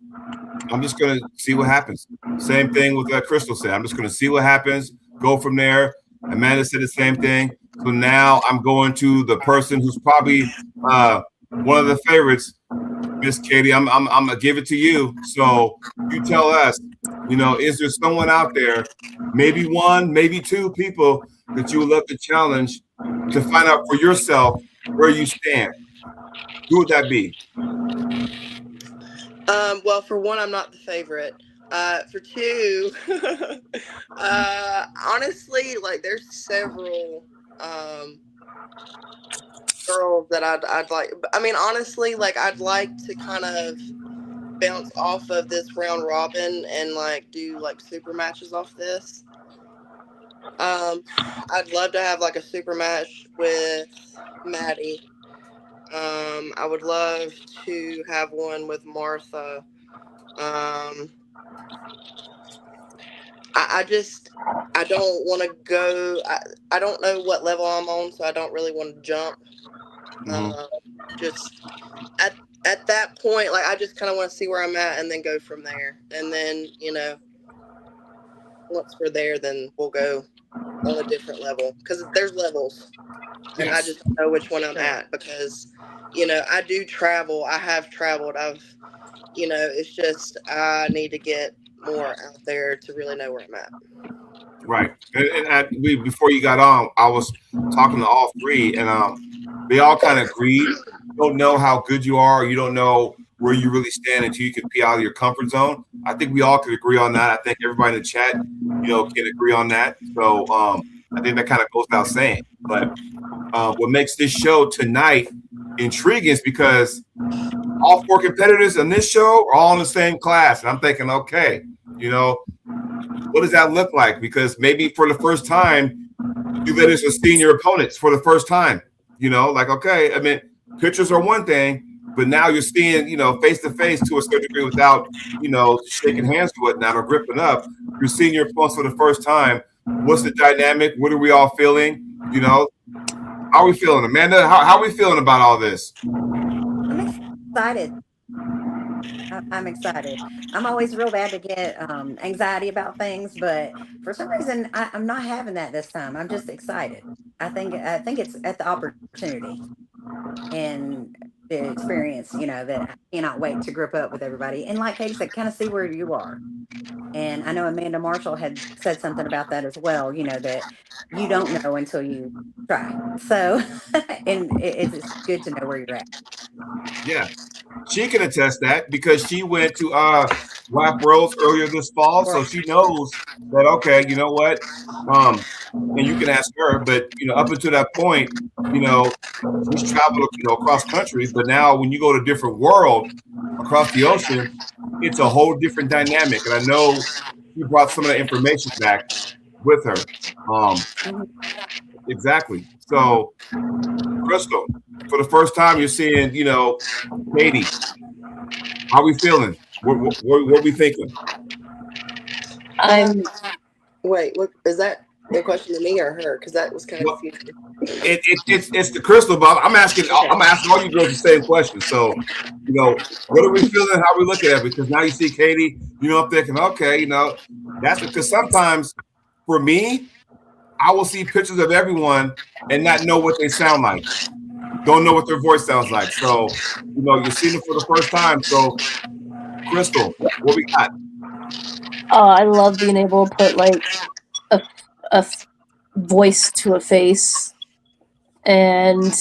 I'm just going to see what happens. Same thing with what Crystal said. I'm just going to see what happens, go from there. Amanda said the same thing. So now I'm going to the person who's probably one of the favorites, Miss Katie. I'm gonna give it to you. So you tell us, is there someone out there, maybe one, maybe two people that you would love to challenge to find out for yourself where you stand? Who would that be? Well, for one, I'm not the favorite. For two, honestly, like there's several girls that I'd like. I mean, honestly, like I'd like to kind of bounce off of this round robin and like do like super matches off this. I'd love to have like a super match with Maddie. I would love to have one with Martha. I don't want to go. I don't know what level I'm on, so I don't really want to jump. Just at that point, like I just kind of want to see where I'm at and then go from there. And then, once we're there, then we'll go on a different level because there's levels. And I just don't know which one I'm at because, I do travel. I have traveled. It's just I need to get more out there to really know where I'm at. Right. And before you got on, I was talking to all three, and they all kind of agreed. You don't know how good you are. You don't know where you really stand until you can be out of your comfort zone. I think we all could agree on that. I think everybody in the chat, can agree on that. So I think that kind of goes without saying. But what makes this show tonight intriguing is because all four competitors in this show are all in the same class. And I'm thinking, okay, what does that look like? Because maybe for the first time, you let us see your opponents for the first time. Okay, I mean, pictures are one thing, but now you're seeing, face to face to a certain degree without, shaking hands or whatnot or gripping up. You're seeing your opponents for the first time. What's the dynamic? What are we all feeling? How are we feeling, Amanda? How are we feeling about all this? I'm excited. I'm excited. I'm always real bad to get anxiety about things, but for some reason I'm not having that this time. I'm just excited. I think it's at the opportunity and the experience, that I cannot wait to grip up with everybody. And like Katie said, kind of see where you are. And I know Amanda Marshall had said something about that as well, that you don't know until you try. So, and it's good to know where you're at. Yeah, she can attest that because she went to Rap Rose earlier this fall, so she knows that. Okay, you know what? And you can ask her, but up until that point, she's traveled, across country. But now, when you go to a different world across the ocean, it's a whole different dynamic. And I know she brought some of that information back with her. Exactly. So, Crystal, for the first time, you're seeing, Katie. How we feeling? What we thinking? Wait, what is that? A question to me or her? Because that was kind of confusing. It's the Crystal ball. I'm asking all you girls the same question. So, what are we feeling? How are we looking at it? Because now you see Katie. I'm thinking, okay, that's because sometimes for me, I will see pictures of everyone and not know what they sound like. don't know what their voice sounds like. So, you're seeing it for the first time. So, Crystal, what we got? I love being able to put like a voice to a face, and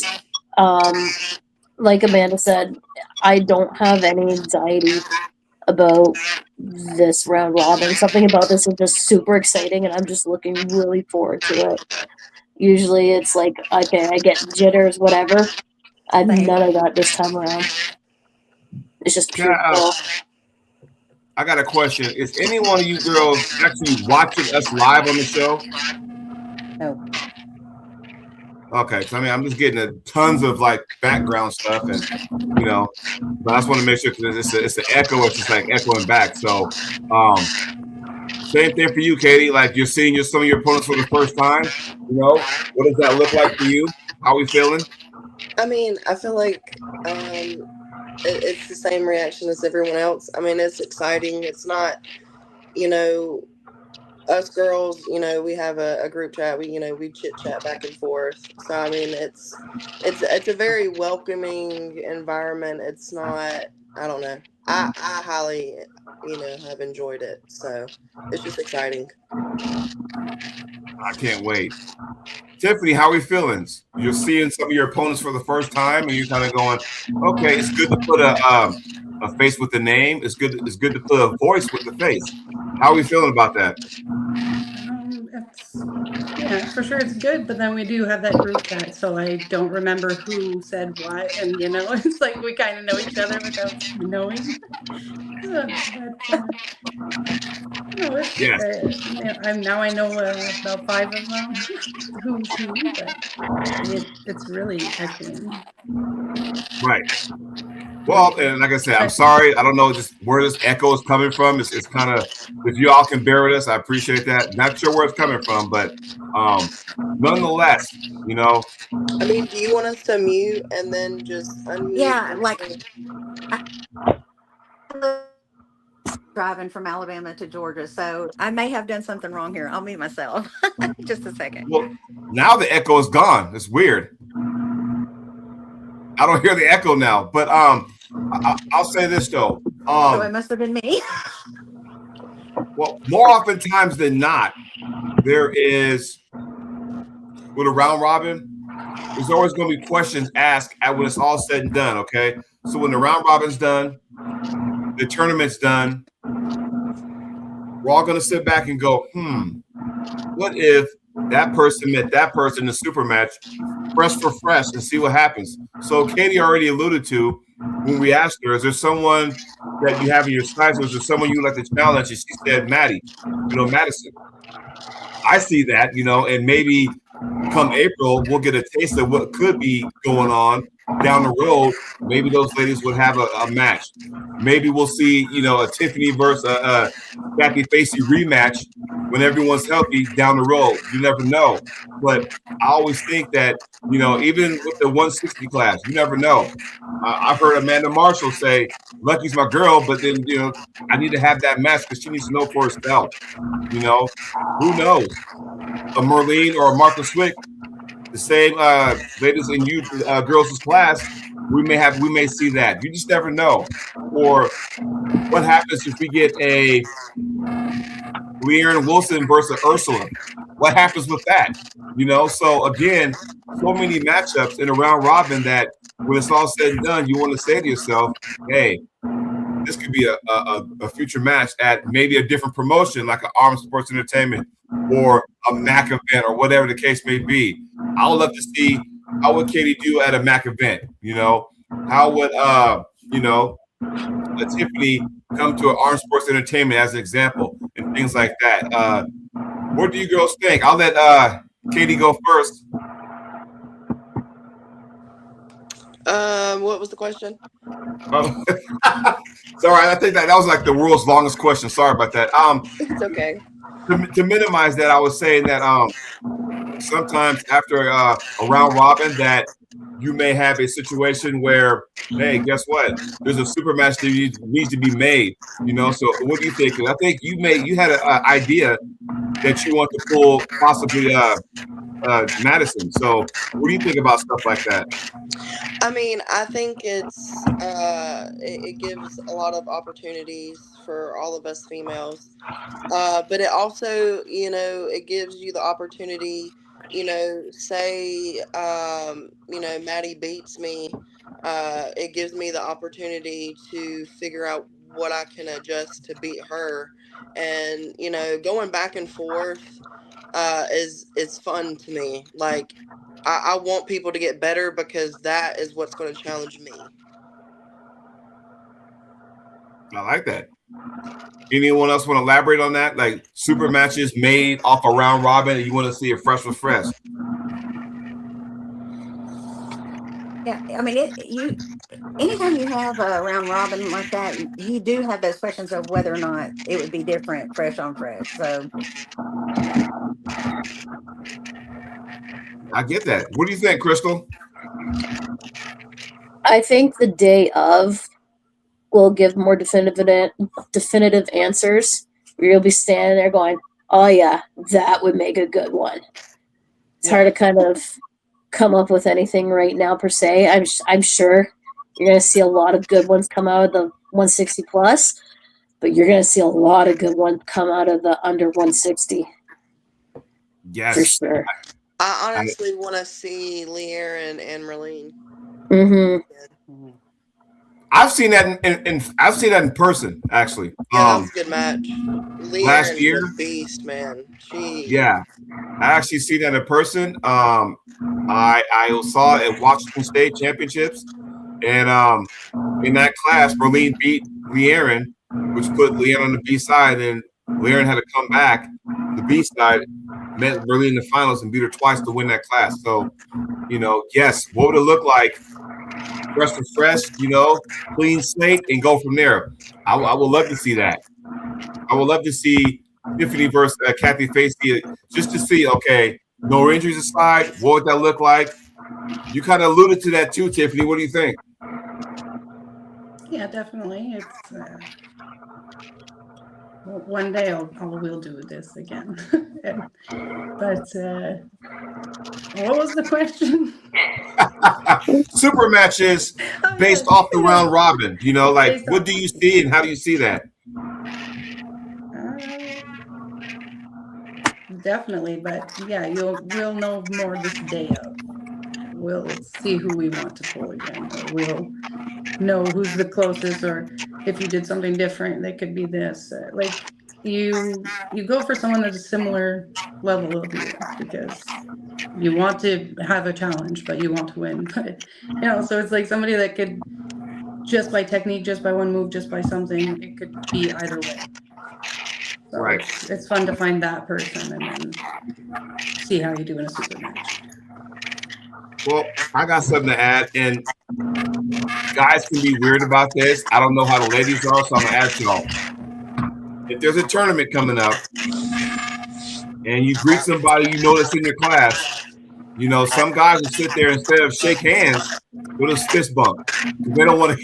like Amanda said, I don't have any anxiety about this round robin. Something about this is just super exciting, and I'm just looking really forward to it. Usually it's like, okay, I get jitters, whatever. I have Same. none of that this time around. It's just pure flow. I got a question. Is any one of you girls actually watching us live on the show? No. Okay, so I'm just getting tons of like background stuff, and but I just want to make sure because it's an echo. It's just like echoing back. So, same thing for you, Katie. Like you're seeing some of your opponents for the first time. What does that look like for you? How are we feeling? I mean, I feel like it's the same reaction as everyone else. I mean, it's exciting. It's not, us girls, we have a group chat. We chit chat back and forth. So I mean, it's a very welcoming environment. It's not. I don't know. I highly, have enjoyed it. So it's just exciting. I can't wait. Tiffany, how are we feeling? You're seeing some of your opponents for the first time, and you're kind of going, okay, it's good to put a face with the name. It's good to put a voice with the face. How are we feeling about that? For sure it's good, but then we do have that group chat, so I don't remember who said what, and it's like we kind of know each other without knowing. Now I know about 5 of them who's who, but it's really echoing. Right. Well, and like I said, I'm sorry. I don't know just where this echo is coming from. It's kind of, if you all can bear with us, I appreciate that. Not sure where it's coming from, but nonetheless, I mean, do you want us to mute and then just unmute? Yeah, like driving from Alabama to Georgia, so I may have done something wrong here. I'll mute myself. Just a second. Well, now the echo is gone. It's weird. I don't hear the echo now, but I'll say this though. So it must have been me. Well, more oftentimes than not, there is with a round robin. There's always going to be questions asked when it's all said and done. Okay, so when the round robin's done, the tournament's done, we're all going to sit back and go, what if that person met that person in a super match, fresh for fresh, and see what happens. So Katie already alluded to when we asked her, is there someone that you have in your sights, or is there someone you like to challenge? And she said, Madison. I see that, and maybe come April, we'll get a taste of what could be going on down the road. Maybe those ladies would have a match. Maybe we'll see, a Tiffany versus a Kathy Facey rematch when everyone's healthy down the road. You never know. But I always think that, even with the 160 class, you never know. I've heard Amanda Marshall say, Lucky's my girl, but then, I need to have that match because she needs to know for herself. Who knows? A Merlene or a Martha Swick, the same ladies in you girls' class, we may see that. You just never know. Or what happens if we get a Leanne Wilson versus Ursula? What happens with that? So again, so many matchups in a round robin that when it's all said and done, you want to say to yourself, hey, this could be a future match at maybe a different promotion like an Arm Sports Entertainment or a MAC event or whatever the case may be. I would love to see how would Katie do at a MAC event. How would Tiffany come to an Arm Sports Entertainment as an example and things like that. What do you girls think? I'll let Katie go first. What was the question? Oh. Sorry, I think that was like the world's longest question. Sorry about that. It's okay. To minimize that, I was saying that sometimes after a round robin that you may have a situation where, hey, guess what? There's a super match that needs to be made. So what do you think? I think you had an idea that you want to pull possibly Madison. So what do you think about stuff like that? I mean, I think it gives a lot of opportunities for all of us females. But it also, it gives you the opportunity, say, Maddie beats me. It gives me the opportunity to figure out what I can adjust to beat her. And, going back and forth is fun to me. Like, I want people to get better because that is what's going to challenge me. I like that. Anyone else want to elaborate on that? Like super matches made off a round robin, and you want to see it fresh with fresh? Yeah, I mean, anytime you have a round robin like that, you do have those questions of whether or not it would be different fresh on fresh. So I get that. What do you think, Crystal? I think the day of will give more definitive answers. You'll be standing there going, "Oh yeah, that would make a good one." It's hard to kind of come up with anything right now per se. I'm sure you're going to see a lot of good ones come out of the 160 plus, but you're going to see a lot of good ones come out of the under 160. Yes, for sure. I honestly want to see Lear and Marlene. Mm-hmm. I've seen that I've seen that in person actually. Yeah, that was a good match. Lear last year, is a beast, man. Yeah, I actually see that in person. I saw it at Washington State Championships, and in that class, Marlene beat Learen, which put Leanne on the B side, and Learen had to come back. The B side met Marlene in the finals and beat her twice to win that class. So, yes, what would it look like? Fresh and fresh, clean slate, and go from there. I would love to see that. I would love to see Tiffany versus Kathy Facey, just to see, okay, no injuries aside, what would that look like? You kind of alluded to that too, Tiffany. What do you think? Yeah, definitely. It's one day we'll do this again. But what was the question? Super matches based off the round robin. Like what do you see and how do you see that? Definitely, but yeah, we'll know more this day of. We'll see who we want to pull again, or we'll know who's the closest, or if you did something different, they could be this. Like you go for someone that's a similar level of you because you want to have a challenge, but you want to win. But so it's like somebody that could just by technique, just by one move, just by something, it could be either way. So right. It's fun to find that person and then see how you do in a super match. Well, I got something to add, and guys can be weird about this. I don't know how the ladies are, so I'm gonna ask y'all. If there's a tournament coming up and you greet somebody that's in your class, some guys will sit there instead of shake hands, with a fist bump. They don't want to.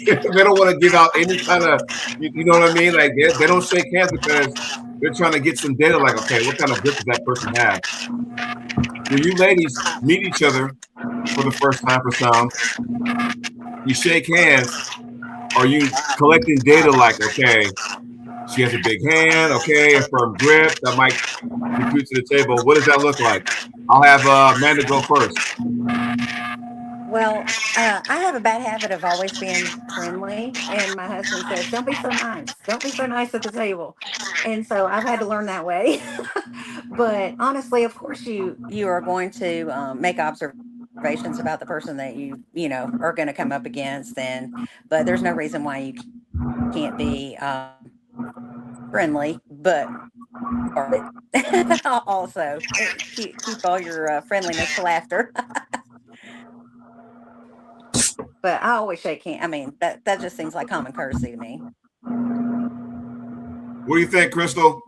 They don't want to give out any kind of. You know what I mean? Like they don't shake hands because they're trying to get some data. Like, okay, what kind of grip does that person have? When you ladies meet each other for the first time for some, you shake hands. Are you collecting data? Like, okay, she has a big hand. Okay, a firm grip that might contribute to the table. What does that look like? I'll have Amanda go first. Well, I have a bad habit of always being friendly, and my husband says, "Don't be so nice. Don't be so nice at the table." And so I've had to learn that way. But honestly, of course, you are going to make observations about the person that you are going to come up against, but there's no reason why you can't be friendly, but also keep all your friendliness to laughter. But I always shake hands. I mean, that just seems like common courtesy to me. What do you think, Crystal?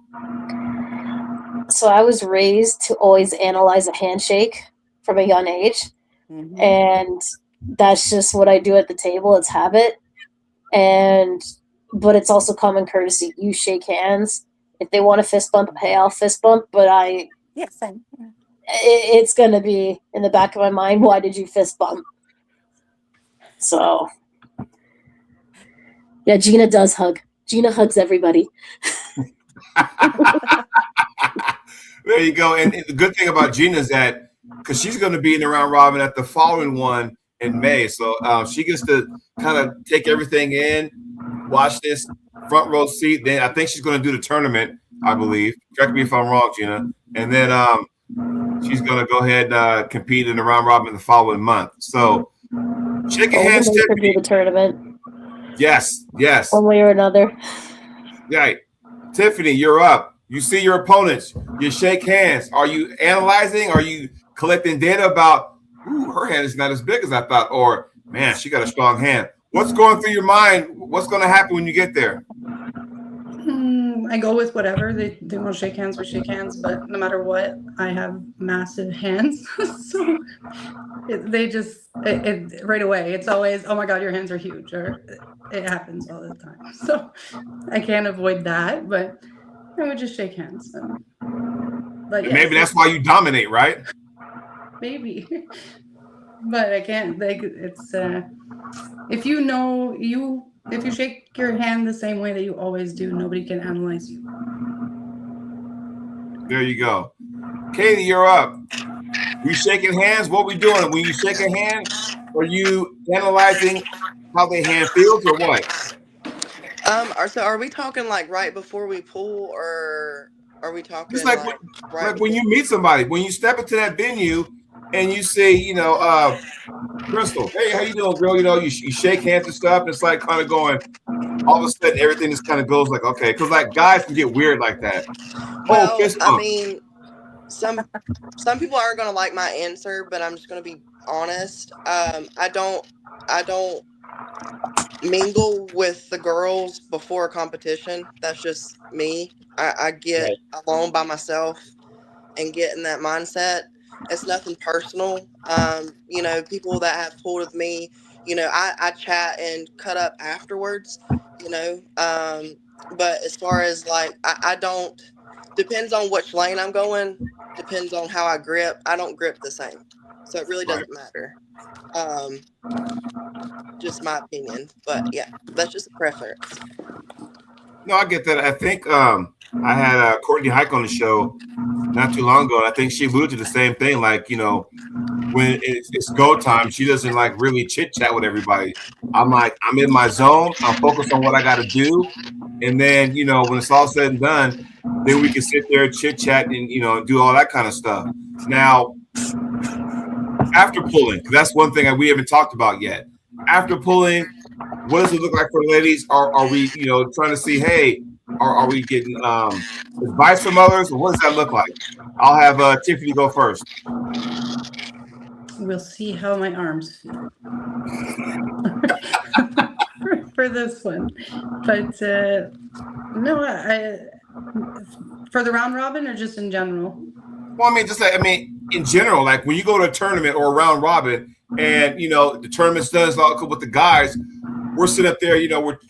So I was raised to always analyze a handshake from a young age. Mm-hmm. And that's just what I do at the table. It's habit. But it's also common courtesy. You shake hands. If they want a fist bump, hey, I'll fist bump. But same. It's going to be in the back of my mind, why did you fist bump? So, yeah, Gina does hug. Gina hugs everybody. There you go. And the good thing about Gina is that because she's going to be in the round robin at the following one in May, so she gets to kind of take everything in, watch this front row seat. Then I think she's going to do the tournament, I believe. Correct me if I'm wrong, Gina. And then she's going to go ahead and compete in the round robin the following month. So shaking hands, They could Tiffany. do the tournament. Yes. One way or another. Right. Tiffany, you're up. You see your opponents. You shake hands. Are you analyzing? Are you collecting data about, ooh, her hand is not as big as I thought, or man, she got a strong hand? What's going through your mind? What's going to happen when you get there? I go with whatever. They want to shake hands, we shake hands, but no matter what, I have massive hands. So they just, right away, it's always, oh my God, your hands are huge, or it happens all the time. So I can't avoid that, but I would just shake hands. But yes, maybe that's why you dominate, right? Maybe. But I can't, like, it's, if you shake your hand the same way that you always do, nobody can analyze you. There you go. Katie, you're up. We shaking hands? What we doing? When you shake a hand, are you analyzing how the hand feels or what? So are we talking like right before we pull, or are we talking Just like when you meet somebody, when you step into that venue and you see, Crystal, hey, how you doing, girl? You shake hands and stuff. And it's like kind of going, all of a sudden, everything just kind of goes like, okay, because like guys can get weird like that. Well, fist bump. I mean, some people aren't going to like my answer, but I'm just going to be honest. I don't mingle with the girls before a competition. That's just me. I get alone by myself and get in that mindset. It's nothing personal. People that have pulled with me, I chat and cut up afterwards, but as far as like, I don't, depends on which lane I'm going, depends on how I grip. I don't grip the same. So it really doesn't matter. Just my opinion, but yeah, that's just a preference. No, I get that. I think I had Courtney Hike on the show not too long ago, and I think she alluded to the same thing. Like, when it's go time, she doesn't like really chit chat with everybody. I'm in my zone. I'm focused on what I got to do, and then when it's all said and done, then we can sit there chit chat and do all that kind of stuff. Now, after pulling, because that's one thing that we haven't talked about yet. After pulling, what does it look like for ladies? Are we trying to see, hey, are we getting advice from others, or what does that look like? I'll have Tiffany go first. We'll see how my arms feel for this one. But no, I for the round robin or just in general? Well, in general, like when you go to a tournament or a round robin, and the tournament's done, it's all with the guys. We're sitting up there,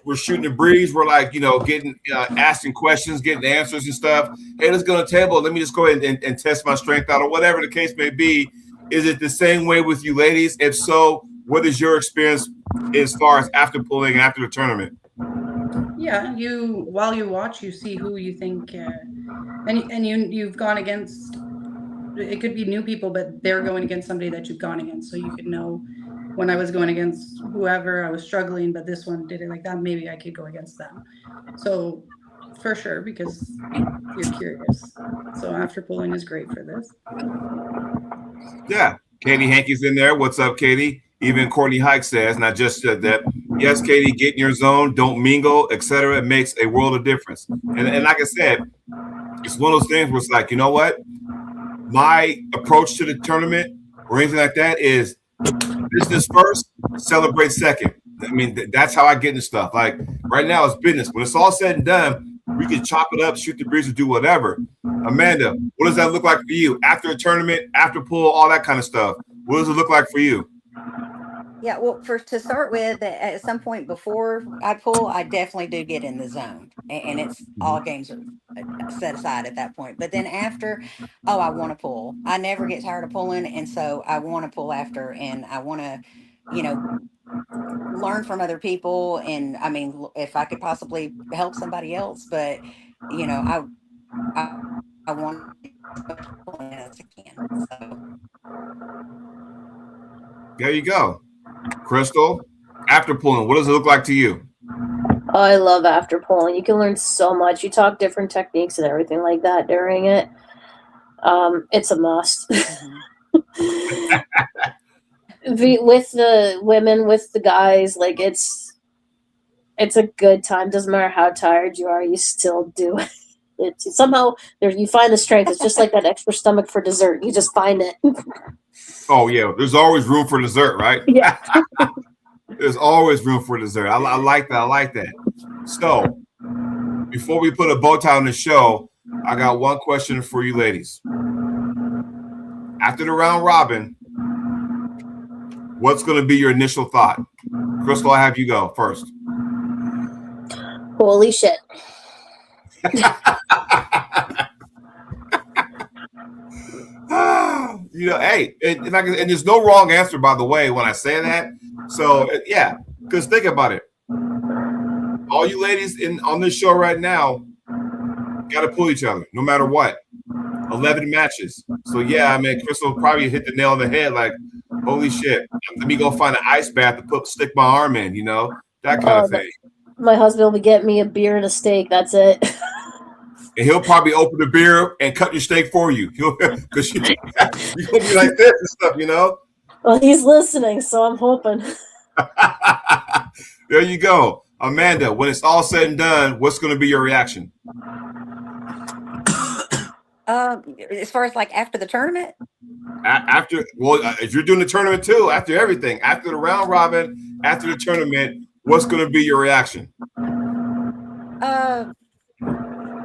we're shooting the breeze. We're like, getting asking questions, getting answers and stuff. Hey, let's go to the table. Let me just go ahead and test my strength out, or whatever the case may be. Is it the same way with you ladies? If so, what is your experience as far as after pulling and after the tournament? Yeah, while you watch, you see who you think, and you've gone against. It could be new people, but they're going against somebody that you've gone against, so you could know. When I was going against whoever, I was struggling, but this one did it like that. Maybe I could go against them. So for sure, because you're curious. So after pulling is great for this. Yeah. Katie Hankey's in there. What's up, Katie? Even Courtney Hike says, and I just said that, yes, Katie, get in your zone, don't mingle, etc. It makes a world of difference. And like I said, it's one of those things where it's like, you know what? My approach to the tournament or anything like that is business first, celebrate second. That's how I get into stuff. Like right now, it's business. When it's all said and done, we can chop it up, shoot the breeze, or do whatever. Amanda, what does that look like for you after a tournament, after pull, all that kind of stuff? What does it look like for you? Yeah, well, to start with, at some point before I pull, I definitely do get in the zone, and it's all games are set aside at that point. But then after, I want to pull. I never get tired of pulling, and so I want to pull after, and I want to, learn from other people. And I mean, if I could possibly help somebody else, but you know, I want as much pulling as I can. So There you go. Crystal, after pulling, what does it look like to you? Oh, I love after pulling. You can learn so much. You talk different techniques and everything like that during it. It's a must. With the women, with the guys, like it's a good time. Doesn't matter how tired you are, you still do it. It's somehow there you find the strength. It's just like that extra stomach for dessert. You just find it. Oh yeah, there's always room for dessert, right? Yeah. There's always room for dessert. I like that. I like that. So before we put a bow tie on the show, I got one question for you ladies. After the round robin, what's going to be your initial thought? Crystal, I have you go first. Holy shit. You know, hey, and there's no wrong answer, by the way, when I say that. So, yeah, because think about it. All you ladies on this show right now got to pull each other, no matter what. 11 matches. So, yeah, I mean, Crystal probably hit the nail on the head like, holy shit, let me go find an ice bath to stick my arm in, you know, that kind of thing. My husband will be getting me a beer and a steak. That's it. And he'll probably open the beer and cut your steak for you. Because you're going to be like this and stuff, you know? Well, he's listening, so I'm hoping. There you go. Amanda, when it's all said and done, what's going to be your reaction? As far as like after the tournament? If you're doing the tournament too, after everything, after the round robin, after the tournament, what's going to be your reaction?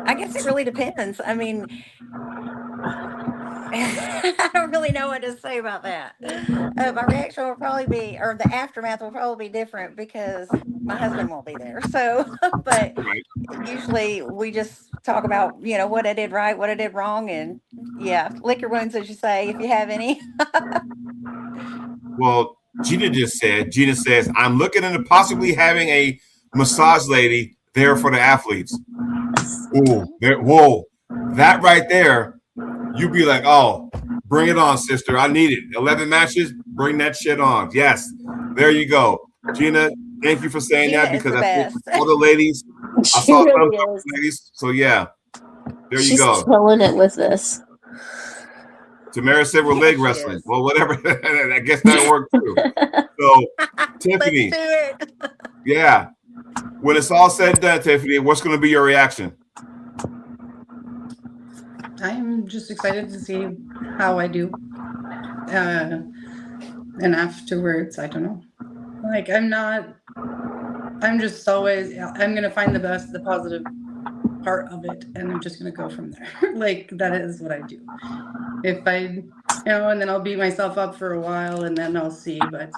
I guess it really depends. I mean, I don't really know what to say about that. My reaction will probably be, or the aftermath will probably be different because my husband won't be there. So, but usually we just talk about, you know, what I did right, what I did wrong, and yeah, lick your wounds, as you say, if you have any. Well, Gina says, I'm looking into possibly having a massage lady there for the athletes. Whoa, that right there, you'd be like, oh, bring it on, sister. I need it. 11 matches, bring that shit on. Yes, there you go. Gina, thank you for saying Gina that because is the I think best. all the ladies, I saw really some ladies. So, yeah, there you She's go. killing it with this. Tamara said we're leg wrestling. Well, whatever. I guess that'll work too. So, Tiffany. Let's do it. Yeah. When it's all said and done, Tiffany, what's going to be your reaction? I'm just excited to see how I do. And afterwards, I don't know. Like, I'm just always, I'm going to find the positive part of it, and I'm just going to go from there. Like, that is what I do. If I, you know, and then I'll beat myself up for a while, and then I'll see. But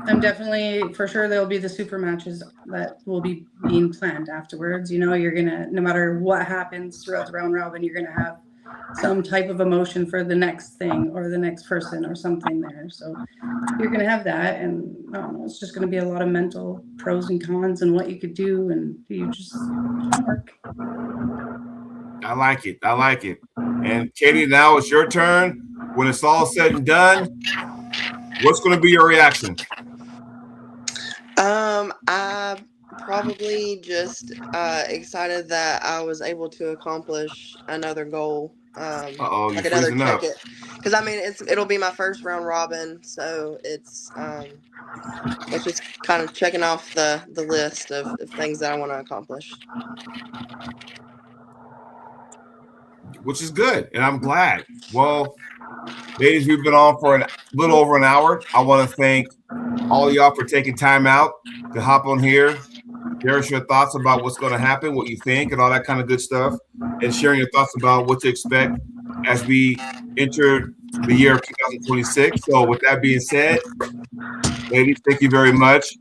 I'm definitely, for sure, there'll be the super matches that will be being planned afterwards. You know, you're going to, no matter what happens throughout the round robin, you're going to have some type of emotion for the next thing or the next person or something there. So you're going to have that. And I don't know, it's just going to be a lot of mental pros and cons and what you could do. And you just work. I like it. And Katie, now it's your turn. When it's all said and done, what's going to be your reaction? I probably just excited that I was able to accomplish another goal. Like another ticket. Because I mean, it'll be my first round robin, so it's just kind of checking off the list of things that I want to accomplish. Which is good, and I'm glad. Well, ladies, we've been on for a little over an hour. I want to thank all of y'all for taking time out to hop on here, share your thoughts about what's going to happen, what you think, and all that kind of good stuff, and sharing your thoughts about what to expect as we enter the year of 2026. So with that being said, ladies, thank you very much.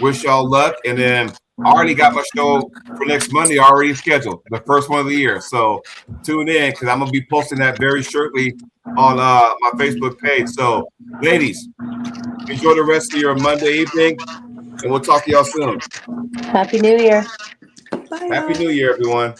Wish y'all luck. And then I already got my show for next Monday already scheduled, the first one of the year. So tune in because I'm going to be posting that very shortly on my Facebook page. So ladies, Enjoy the rest of your Monday evening, and we'll talk to y'all soon. Happy New Year. Bye, Happy y'all. New Year, everyone.